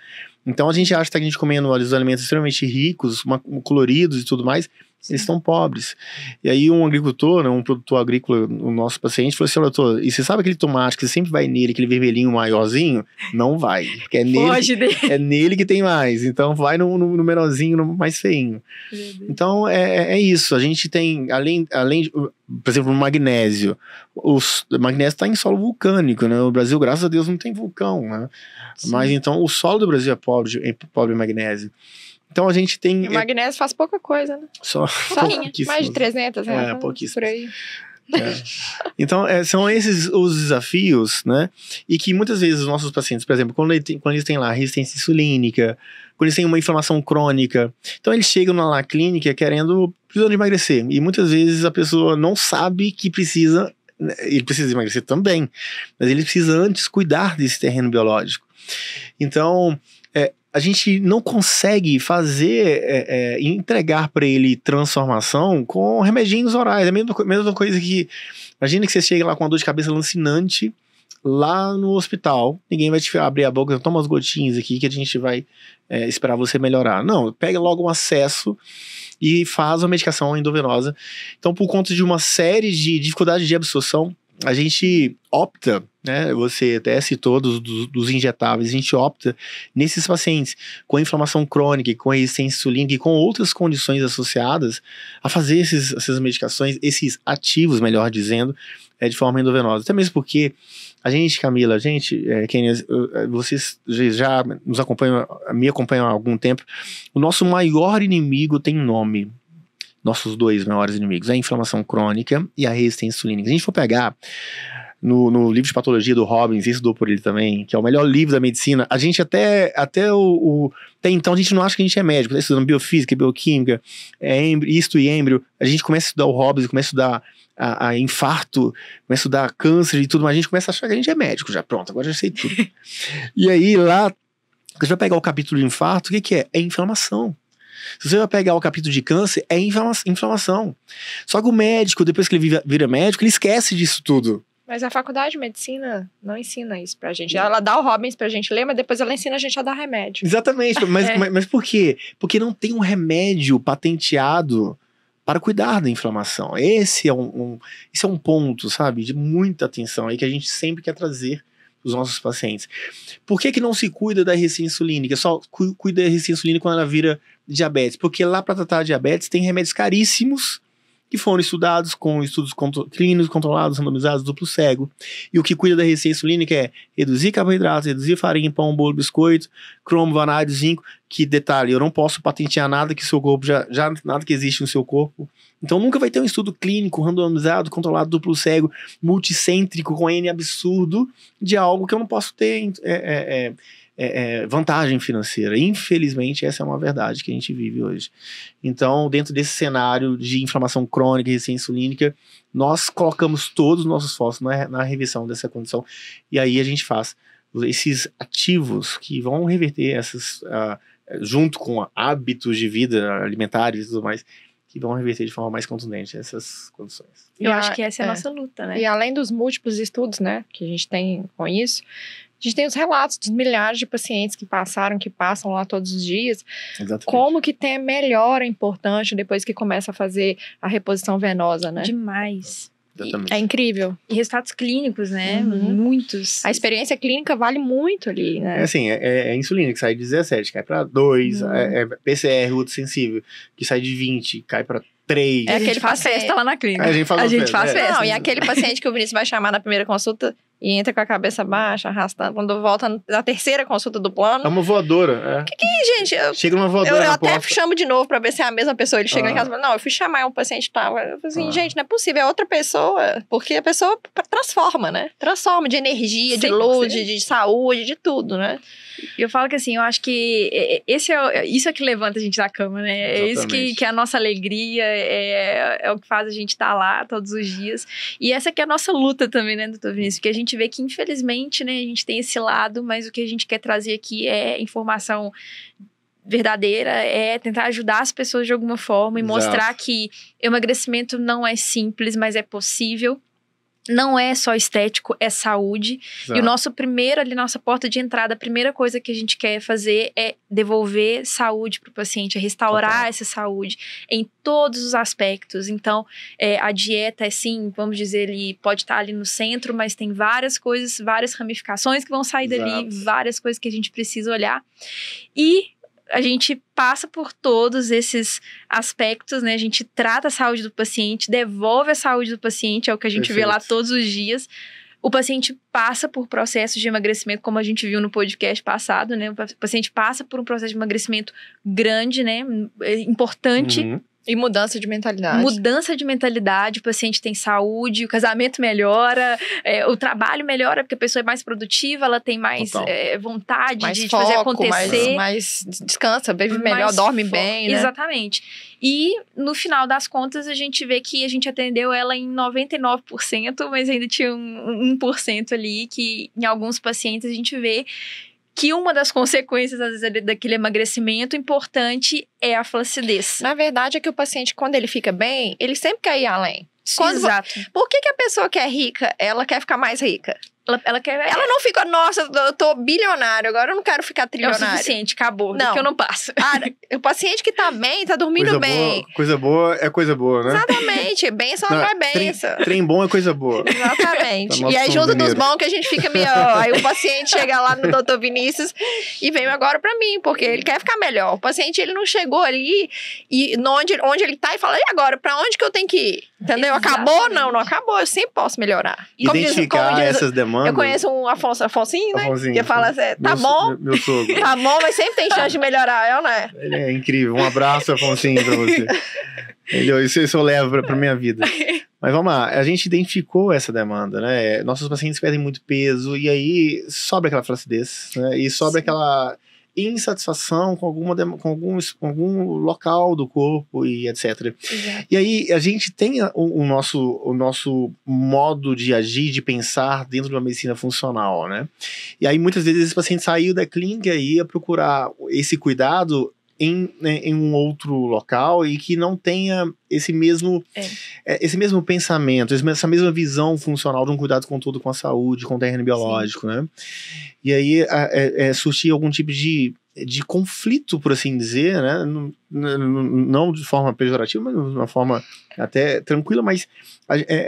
Então a gente acha que a gente comendo os alimentos extremamente ricos, coloridos e tudo mais, eles estão pobres. E aí um agricultor, né, um produtor agrícola, o nosso paciente, falou assim: doutor, e você sabe aquele tomate que você sempre vai nele, aquele vermelhinho maiorzinho? Não vai, porque é nele que tem mais. Então vai no menorzinho, no mais feinho. Então é isso. A gente tem, além por exemplo, o magnésio. O magnésio está em solo vulcânico, né? O Brasil, graças a Deus, não tem vulcão, né? Mas então o solo do Brasil é pobre em magnésio. Então a gente tem... E o magnésio faz pouca coisa, né? Só mais de 300, né? Pouquíssimo. Por aí. Então são esses os desafios, né? E que muitas vezes os nossos pacientes, por exemplo, quando eles têm lá resistência insulínica, quando eles têm uma inflamação crônica, então eles chegam na clínica precisando emagrecer, e muitas vezes a pessoa não sabe que precisa, ele precisa emagrecer também, mas ele precisa antes cuidar desse terreno biológico. Então a gente não consegue fazer, entregar para ele transformação com remedinhos orais. É a mesma coisa que, imagina que você chega lá com uma dor de cabeça lancinante, lá no hospital, ninguém vai te abrir a boca, toma umas gotinhas aqui que a gente vai esperar você melhorar. Não, pega logo um acesso e faz uma medicação endovenosa. Então, por conta de uma série de dificuldades de absorção, a gente opta, né, você até citou dos injetáveis, a gente opta nesses pacientes com inflamação crônica, com resistência insulínica e com outras condições associadas a fazer essas medicações, esses ativos, melhor dizendo, de forma endovenosa. Até mesmo porque a gente, Camila, vocês já nos acompanham, me acompanham há algum tempo, o nosso maior inimigo tem nome. Nossos dois maiores inimigos, a inflamação crônica e a resistência insulínica. Se a gente for pegar no livro de patologia do Robbins, isso dou por ele também, que é o melhor livro da medicina, a gente até então a gente não acha que a gente é médico, tá estudando biofísica, bioquímica, isto e êmbrio, a gente começa a estudar o Robbins, começa a estudar a infarto, começa a estudar câncer e tudo, mas a gente começa a achar que a gente é médico já, pronto, agora já sei tudo. E aí lá, você vai pegar o capítulo de infarto, o que é? É inflamação. Se você vai pegar o capítulo de câncer, é inflamação. Só que o médico, depois que ele vira médico, ele esquece disso tudo. Mas a faculdade de medicina não ensina isso pra gente. Ela dá o Robbins pra gente ler, mas depois ela ensina a gente a dar remédio. Exatamente, mas por quê? Porque não tem um remédio patenteado para cuidar da inflamação. Esse é um ponto, sabe, de muita atenção aí que a gente sempre quer trazer os nossos pacientes. Por que não se cuida da resistência insulínica? Só cuida da resistência insulínica quando ela vira diabetes. Porque lá para tratar a diabetes tem remédios caríssimos que foram estudados com estudos clínicos controlados, randomizados, duplo cego. E o que cuida da resistência insulínica é reduzir carboidratos, reduzir farinha, pão, bolo, biscoito, cromo, vanádio, zinco. Que detalhe, eu não posso patentear nada que seu corpo já nada que existe no seu corpo. Então nunca vai ter um estudo clínico, randomizado, controlado, duplo cego, multicêntrico, com N absurdo, de algo que eu não posso ter vantagem financeira. Infelizmente, essa é uma verdade que a gente vive hoje. Então, dentro desse cenário de inflamação crônica e resistência insulínica, nós colocamos todos os nossos esforços na reversão dessa condição, e aí a gente faz esses ativos que vão reverter junto com hábitos de vida alimentares e tudo mais, que vão reverter de forma mais contundente essas condições. Eu acho que essa é a nossa luta, né? E além dos múltiplos estudos, né, que a gente tem com isso, a gente tem os relatos dos milhares de pacientes que passam lá todos os dias. Exatamente. Como que tem melhora importante depois que começa a fazer a reposição venosa, né? Demais. É incrível. E resultados clínicos, né? Muitos. A experiência clínica vale muito ali, né? É assim, é insulina que sai de 17, cai pra 2, PCR, outro sensível, que sai de 20, cai pra 3. É aquele a gente faz festa lá na clínica. A gente faz festa. Não, e aquele paciente que o Vinícius vai chamar na primeira consulta e entra com a cabeça baixa, arrastando. Quando volta na terceira consulta do plano... É uma voadora, gente? Chega uma voadora eu na até porta. chamo de novo pra ver se é a mesma pessoa. Ele chega em casa e fala, não, eu fui chamar um paciente tal. Eu falei assim, gente, não é possível, é outra pessoa. Porque a pessoa transforma, né? Transforma de energia, de luz, de saúde, de tudo, né? E eu falo que assim, eu acho que isso é que levanta a gente da cama, né? Exatamente. É isso que é a nossa alegria, é o que faz a gente estar lá todos os dias. E essa que é a nossa luta também, né, doutor Vinícius? Porque a gente vê que, infelizmente, né, a gente tem esse lado, mas o que a gente quer trazer aqui é informação verdadeira, é tentar ajudar as pessoas de alguma forma e mostrar que emagrecimento não é simples, mas é possível. Não é só estético, é saúde. Exato. E o nosso nossa porta de entrada, a primeira coisa que a gente quer fazer é devolver saúde para o paciente, é restaurar essa saúde em todos os aspectos. Então, a dieta é sim, vamos dizer, ele pode estar ali no centro, mas tem várias coisas, várias ramificações que vão sair dali, várias coisas que a gente precisa olhar. E a gente passa por todos esses aspectos, né? A gente trata a saúde do paciente, devolve a saúde do paciente, é o que a gente vê lá todos os dias. O paciente passa por processos de emagrecimento, como a gente viu no podcast passado, né? O paciente passa por um processo de emagrecimento grande, né? Importante. E mudança de mentalidade. Mudança de mentalidade, o paciente tem saúde, o casamento melhora, o trabalho melhora, porque a pessoa é mais produtiva, ela tem mais vontade mais de foco, fazer acontecer. Mais descansa, vive melhor, dorme bem, né? Exatamente. E, no final das contas, a gente vê que a gente atendeu ela em 99%, mas ainda tinha um 1% ali, que em alguns pacientes a gente vê que uma das consequências, às vezes, daquele emagrecimento importante é a flacidez. Na verdade, é que o paciente, quando ele fica bem, ele sempre quer ir além. Exato. Por que a pessoa que é rica, ela quer ficar mais rica? Ela não fica, nossa, eu tô bilionário, agora eu não quero ficar é o trilionário. suficiente, acabou, Não. que eu não passo. O paciente que tá bem, tá dormindo bem. Coisa boa é coisa boa, né? Exatamente, benção não é benção. Trem bom é coisa boa. Exatamente. Pra E aí, nós junto dos mineiros. bons, que a gente fica melhor. Aí o paciente chega lá no Dr. Vinícius e vem agora pra mim, porque ele quer ficar melhor. O paciente, ele não chegou ali e onde ele tá e fala, e agora, pra onde que eu tenho que ir? Entendeu? Exatamente. Acabou? Não acabou. Eu sempre posso melhorar. Identificar essas demandas. Eu conheço um Afonsinho, né? Afonsinho, Que fala assim, tá bom, Meu sogro. tá bom, mas sempre tem chance de melhorar, é ou não é? Ele é incrível. Um abraço, Afonsinho, pra você. Isso eu levo pra minha vida. Mas vamos lá, a gente identificou essa demanda, né? Nossos pacientes perdem muito peso e aí sobra aquela flacidez, né? E sobra aquela insatisfação com algum local do corpo e etc. Exato. E aí a gente tem o nosso modo de agir, de pensar dentro de uma medicina funcional, né? E aí muitas vezes esse paciente saiu da clínica e ia procurar esse cuidado em um outro local e que não tenha esse mesmo pensamento, essa mesma visão funcional de um cuidado com tudo, com a saúde, com o terreno biológico, né? E aí surgir algum tipo de conflito, por assim dizer, né? Não de forma pejorativa, mas de uma forma até tranquila, mas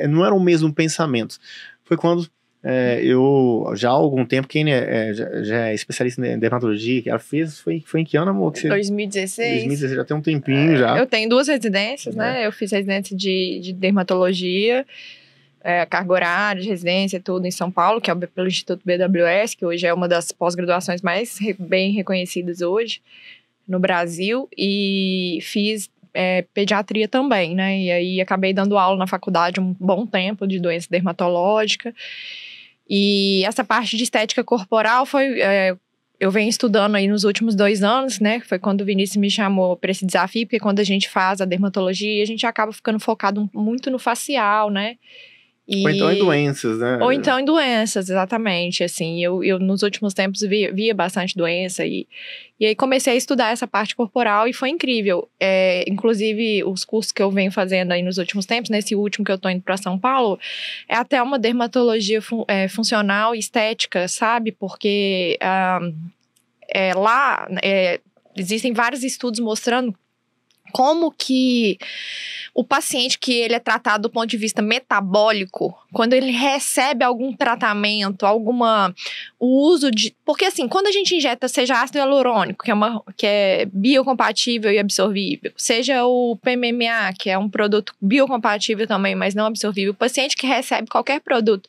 não era o mesmo pensamento. Foi quando eu, já há algum tempo, quem já é especialista em dermatologia, que ela fez, foi em que ano, amor? 2016. 2016, já tem um tempinho já. Eu tenho 2 residências, né? Eu fiz residência de dermatologia, carga horária de residência, tudo em São Paulo, que é pelo Instituto BWS, que hoje é uma das pós-graduações mais bem reconhecidas hoje no Brasil, e fiz pediatria também, né? E aí acabei dando aula na faculdade um bom tempo de doença dermatológica. E essa parte de estética corporal eu venho estudando aí nos últimos 2 anos, né? Foi quando o Vinícius me chamou para esse desafio, porque quando a gente faz a dermatologia, a gente acaba ficando focado muito no facial, né? Ou então em doenças, né? Ou então em doenças, exatamente, assim, eu nos últimos tempos via bastante doença e aí comecei a estudar essa parte corporal e foi incrível, inclusive os cursos que eu venho fazendo aí nos últimos tempos, nesse último que eu tô indo para São Paulo, é até uma dermatologia funcional e estética, sabe, porque lá existem vários estudos mostrando como que o paciente que ele é tratado do ponto de vista metabólico, quando ele recebe algum tratamento, o uso de... Porque assim, quando a gente injeta, seja ácido hialurônico, que é biocompatível e absorvível, seja o PMMA, que é um produto biocompatível também, mas não absorvível, o paciente que recebe qualquer produto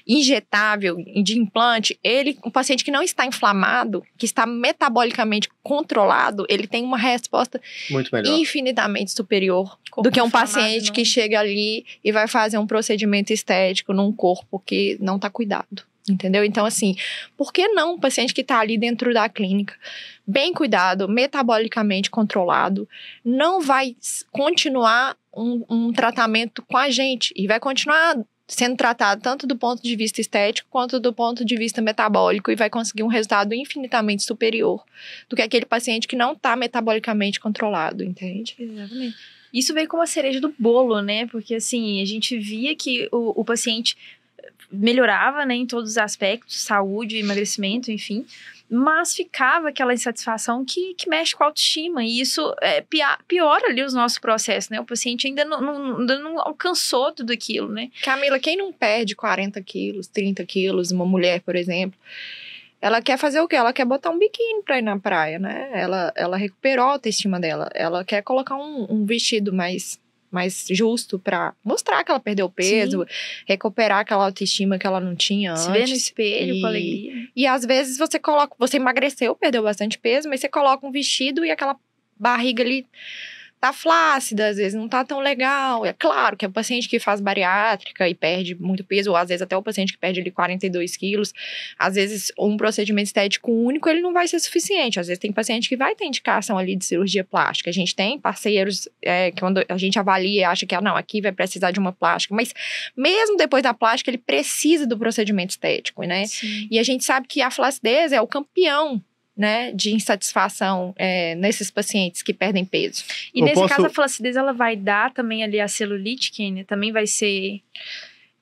injetável, de implante, um paciente que não está inflamado, que está metabolicamente controlado, ele tem uma resposta muito melhor, infinitamente superior do que um paciente que chega ali e vai fazer um procedimento estético num corpo que não está cuidado, entendeu? Então, assim, por que não um paciente que está ali dentro da clínica, bem cuidado, metabolicamente controlado, não vai continuar um tratamento com a gente e vai continuar sendo tratado tanto do ponto de vista estético quanto do ponto de vista metabólico e vai conseguir um resultado infinitamente superior do que aquele paciente que não está metabolicamente controlado, entende? Exatamente. Isso veio como a cereja do bolo, né? Porque, assim, a gente via que o paciente melhorava, né, em todos os aspectos, saúde, emagrecimento, enfim, mas ficava aquela insatisfação que mexe com a autoestima, e isso piora ali os nossos processos, né? O paciente ainda não alcançou tudo aquilo, né? Camila, quem não perde 40 quilos, 30 quilos, uma mulher, por exemplo, ela quer fazer o quê? Ela quer botar um biquíni pra ir na praia, né? Ela recuperou a autoestima dela. Ela quer colocar um vestido mais justo pra mostrar que ela perdeu peso, sim, recuperar aquela autoestima que ela não tinha antes. Se ver no espelho com alegria. E às vezes você emagreceu, perdeu bastante peso, mas você coloca um vestido e aquela barriga ali tá flácida, às vezes não tá tão legal. É claro que é o paciente que faz bariátrica e perde muito peso, ou às vezes até o paciente que perde ali 42 quilos, às vezes um procedimento estético único, ele não vai ser suficiente. Às vezes tem paciente que vai ter indicação ali de cirurgia plástica. A gente tem parceiros que quando a gente avalia e acha que, não, aqui vai precisar de uma plástica, mas mesmo depois da plástica, ele precisa do procedimento estético, né? Sim. E a gente sabe que a flacidez é o campeão, né, de insatisfação nesses pacientes que perdem peso. E nesse caso, a flacidez, ela vai dar também ali a celulite, Kênia? Também vai ser...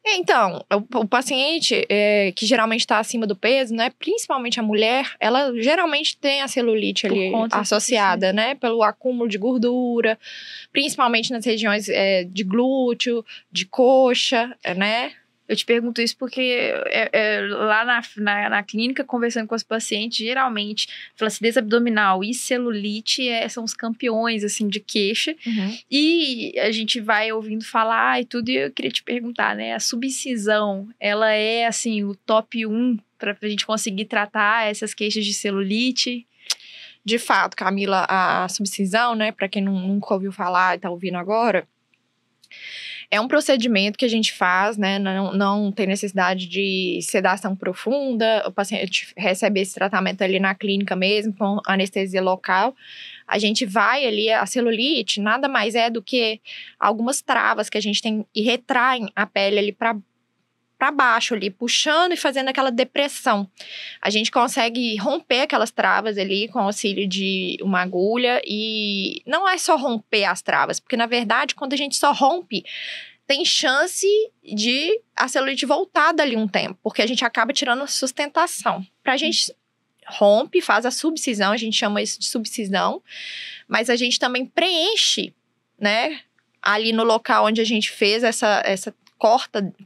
Então, o paciente que geralmente está acima do peso, né, principalmente a mulher, ela geralmente tem a celulite ali associada, né, pelo acúmulo de gordura, principalmente nas regiões de glúteo, de coxa, né. Eu te pergunto isso porque lá na clínica, conversando com os pacientes, geralmente, flacidez abdominal e celulite são os campeões, assim, de queixa. Uhum. E a gente vai ouvindo falar e tudo, e eu queria te perguntar, né? A subincisão, ela é, assim, o top 1 pra gente conseguir tratar essas queixas de celulite? De fato, Camila, a subincisão, né, para quem nunca ouviu falar e tá ouvindo agora, é um procedimento que a gente faz, né? Não tem necessidade de sedação profunda. O paciente recebe esse tratamento ali na clínica mesmo, com anestesia local. A gente vai ali, a celulite nada mais é do que algumas travas que a gente tem e retraem a pele ali para baixo ali, puxando e fazendo aquela depressão. A gente consegue romper aquelas travas ali com o auxílio de uma agulha e não é só romper as travas, porque na verdade quando a gente só rompe, tem chance de a celulite voltar dali um tempo, porque a gente acaba tirando a sustentação. Pra gente rompe, faz a subcisão, a gente chama isso de subcisão, mas a gente também preenche, né, ali no local onde a gente fez essa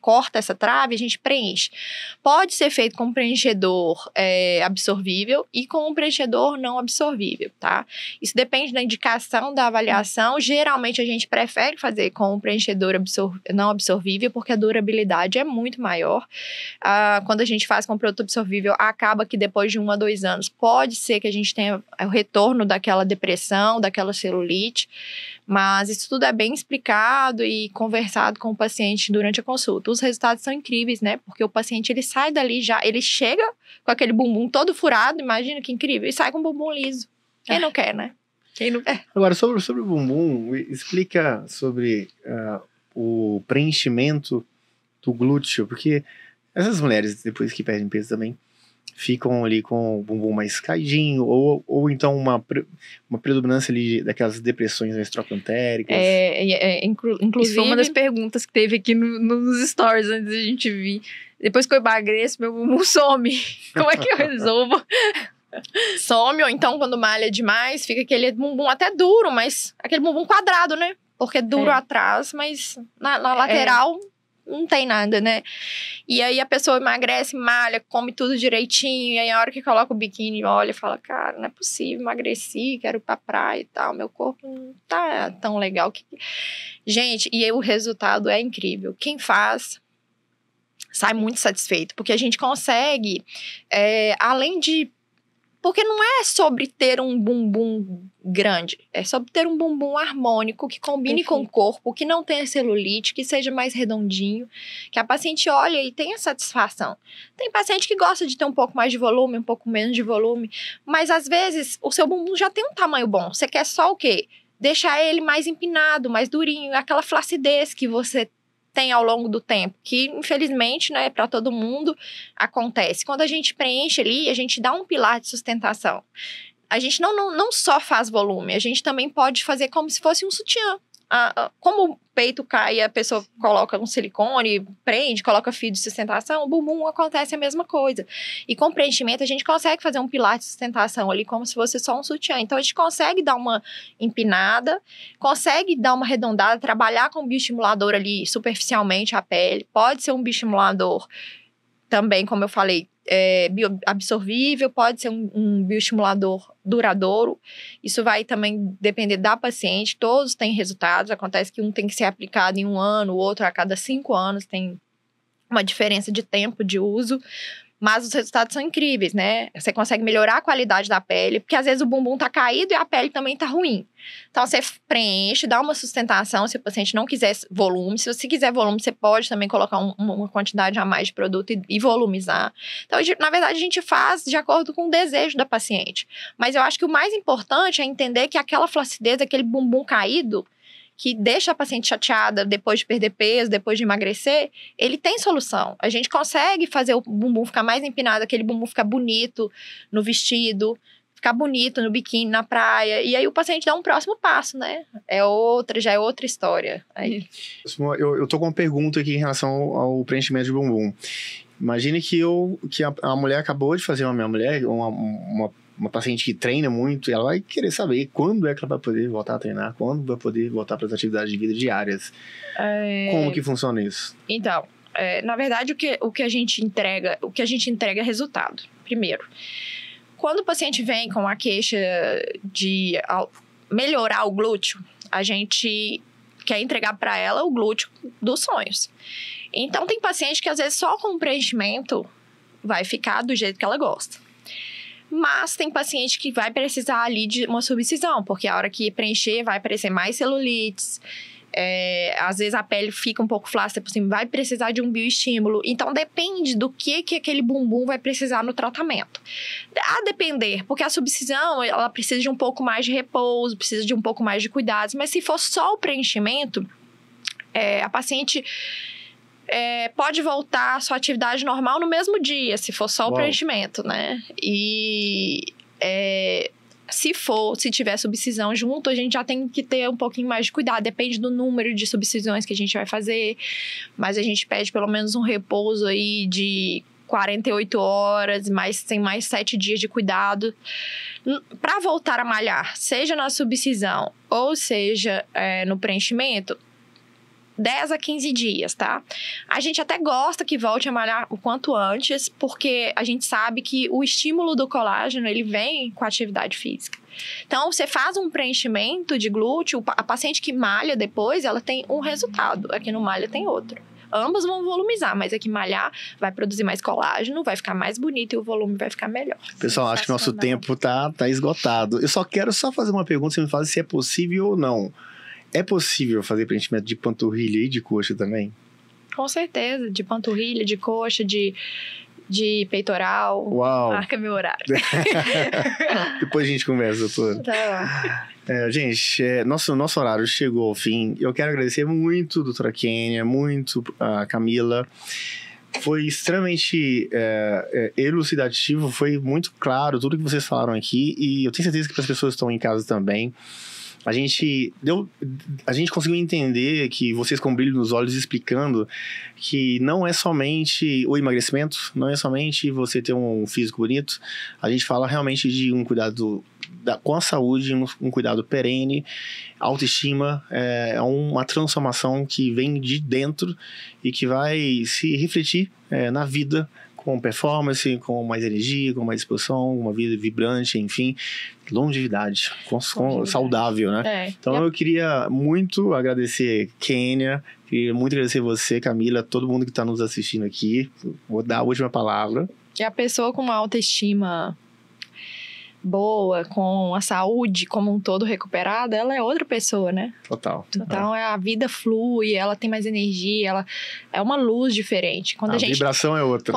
corta essa trave, a gente preenche. Pode ser feito com um preenchedor absorvível e com um preenchedor não absorvível, tá? Isso depende da indicação da avaliação. Geralmente a gente prefere fazer com um preenchedor não absorvível porque a durabilidade é muito maior. Quando a gente faz com produto absorvível, acaba que depois de 1 a 2 anos pode ser que a gente tenha o retorno daquela depressão, daquela celulite, mas isso tudo é bem explicado e conversado com o paciente durante a consulta. Os resultados são incríveis, né? Porque o paciente, ele sai dali já, ele chega com aquele bumbum todo furado, imagina que incrível, e sai com o bumbum liso. Quem não quer, né? Quem não quer. Agora, sobre o bumbum, explica sobre o preenchimento do glúteo, porque essas mulheres, depois que perdem peso também, ficam ali com o bumbum mais caidinho, ou então uma predominância ali daquelas depressões extracantéricas. Inclusive... Isso foi uma das perguntas que teve aqui nos stories antes da gente vir. Depois que eu emagreço, meu bumbum some. Como é que eu resolvo? Some, ou então quando malha demais, fica aquele bumbum até duro, mas aquele bumbum quadrado, né? Porque duro atrás, mas na lateral... não tem nada, né? E aí a pessoa emagrece, malha, come tudo direitinho, e aí a hora que coloca o biquíni, olha e fala, cara, não é possível, emagreci, quero ir pra praia e tal, meu corpo não tá tão legal. Gente, e aí o resultado é incrível. Quem faz sai muito satisfeito, porque a gente consegue, além de... Porque não é sobre ter um bumbum grande, é sobre ter um bumbum harmônico, que combine com o corpo, que não tenha celulite, que seja mais redondinho, que a paciente olha e tenha satisfação. Tem paciente que gosta de ter um pouco mais de volume, um pouco menos de volume, mas às vezes o seu bumbum já tem um tamanho bom. Você quer só o quê? Deixar ele mais empinado, mais durinho, aquela flacidez que você tem ao longo do tempo, que infelizmente, né, para todo mundo acontece. Quando a gente preenche ali, a gente dá um pilar de sustentação. A gente não só faz volume, a gente também pode fazer como se fosse um sutiã. Como o peito cai e a pessoa coloca um silicone, prende, coloca fio de sustentação, o bumbum acontece a mesma coisa. E com preenchimento a gente consegue fazer um pilar de sustentação ali como se fosse só um sutiã. Então a gente consegue dar uma empinada, consegue dar uma arredondada, trabalhar com um bioestimulador ali superficialmente a pele. Pode ser um bioestimulador também, como eu falei, bioabsorvível, pode ser um bioestimulador duradouro. Isso vai também depender da paciente. Todos têm resultados. Acontece que um tem que ser aplicado em 1 ano, o outro a cada 5 anos. Tem uma diferença de tempo de uso. Mas os resultados são incríveis, né? Você consegue melhorar a qualidade da pele, porque às vezes o bumbum tá caído e a pele também tá ruim. Então, você preenche, dá uma sustentação se o paciente não quiser volume. Se você quiser volume, você pode também colocar uma quantidade a mais de produto e volumizar. Então, na verdade, a gente faz de acordo com o desejo da paciente. Mas eu acho que o mais importante é entender que aquela flacidez, aquele bumbum caído, que deixa a paciente chateada depois de perder peso, depois de emagrecer, ele tem solução. A gente consegue fazer o bumbum ficar mais empinado, aquele bumbum ficar bonito no vestido, ficar bonito no biquíni, na praia. E aí o paciente dá um próximo passo, né? Já é outra história. Aí... Eu tô com uma pergunta aqui em relação ao preenchimento de bumbum. Imagine que a mulher acabou de fazer, uma paciente que treina muito, ela vai querer saber quando é que ela vai poder voltar a treinar, quando vai poder voltar para as atividades de vida diárias. Como que funciona isso? Então, na verdade, o que a gente entrega é resultado. Primeiro, quando o paciente vem com a queixa de melhorar o glúteo, a gente quer entregar para ela o glúteo dos sonhos. Então, tem paciente que às vezes só com o preenchimento vai ficar do jeito que ela gosta. Mas tem paciente que vai precisar ali de uma subcisão, porque a hora que preencher vai aparecer mais celulites, às vezes a pele fica um pouco flácida por cima, vai precisar de um bioestímulo. Então, depende do que aquele bumbum vai precisar no tratamento. A depender, porque a subcisão, ela precisa de um pouco mais de repouso, precisa de um pouco mais de cuidados, mas se for só o preenchimento, a paciente... pode voltar à sua atividade normal no mesmo dia, se for só o preenchimento, né? E se tiver subcisão junto, a gente já tem que ter um pouquinho mais de cuidado. Depende do número de subcisões que a gente vai fazer, mas a gente pede pelo menos um repouso aí de 48 horas, tem mais 7 dias de cuidado. Para voltar a malhar, seja na subcisão ou seja no preenchimento, 10 a 15 dias, tá? A gente até gosta que volte a malhar o quanto antes, porque a gente sabe que o estímulo do colágeno, ele vem com a atividade física. Então, você faz um preenchimento de glúteo, a paciente que malha depois, ela tem um resultado. Aqui no malha tem outro. Ambas vão volumizar, mas aqui malhar vai produzir mais colágeno, vai ficar mais bonito e o volume vai ficar melhor. Pessoal, acho que nosso tempo tá esgotado. Eu quero fazer uma pergunta, você me fala se é possível ou não. É possível fazer preenchimento de panturrilha e de coxa também? Com certeza, de panturrilha, de coxa, de peitoral. Uau! Marca meu horário. Depois a gente conversa, doutora. Tá. Gente, nosso horário chegou ao fim. Eu quero agradecer muito a doutora Kênia, muito a Camila. Foi extremamente elucidativo, foi muito claro tudo que vocês falaram aqui. E eu tenho certeza que para as pessoas que estão em casa também, a gente conseguiu entender que vocês com brilho nos olhos explicando que não é somente o emagrecimento, não é somente você ter um físico bonito. A gente fala realmente de um cuidado com a saúde, um cuidado perene. Autoestima é uma transformação que vem de dentro e que vai se refletir na vida, com performance, com mais energia, com mais disposição, uma vida vibrante, enfim, longevidade, saudável, né? Então eu queria muito agradecer Kênia, queria muito agradecer você, Camila, todo mundo que está nos assistindo aqui. Vou dar a última palavra. E a pessoa com uma autoestima boa, com a saúde como um todo recuperada, ela é outra pessoa, né? Total. Então a vida flui, ela tem mais energia, ela é uma luz diferente. Quando a vibração é outra.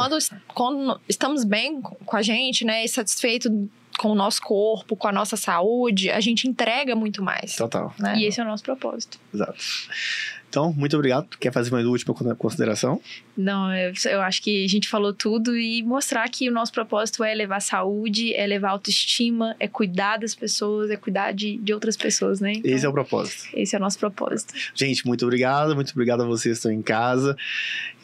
Quando estamos bem com a gente, né, e satisfeito com o nosso corpo, com a nossa saúde, a gente entrega muito mais. Total. Né? E esse é o nosso propósito. Exato. Então, muito obrigado. Quer fazer uma última consideração? Não, eu acho que a gente falou tudo e mostrar que o nosso propósito é levar saúde, é levar autoestima, é cuidar das pessoas, é cuidar de outras pessoas, né? Então, esse é o propósito. Esse é o nosso propósito. Gente, muito obrigado a vocês que estão em casa.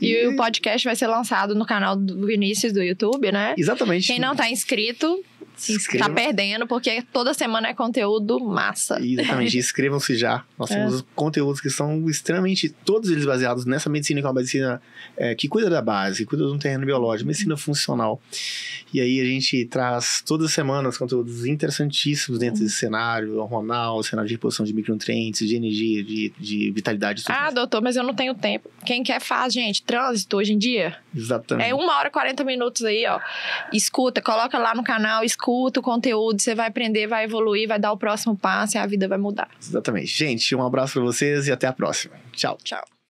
E o podcast vai ser lançado no canal do Vinícius do YouTube, né? Exatamente. Quem não tá inscrito, Tá perdendo, porque toda semana é conteúdo massa. Exatamente, inscrevam-se já. Nós temos conteúdos que são extremamente, todos eles baseados nessa medicina, que é uma medicina que cuida da base, que cuida de um terreno biológico, medicina funcional. E aí a gente traz todas as semanas conteúdos interessantíssimos dentro desse cenário hormonal, cenário de reposição de micronutrientes, de energia, de vitalidade. Doutor, mas eu não tenho tempo. Quem quer faz, gente. Trânsito hoje em dia. Exatamente. É 1h40 aí, ó. Escuta, coloca lá no canal, escuta o conteúdo, você vai aprender, vai evoluir, vai dar o próximo passo e a vida vai mudar. Exatamente. Gente, um abraço pra vocês e até a próxima. Tchau. Tchau.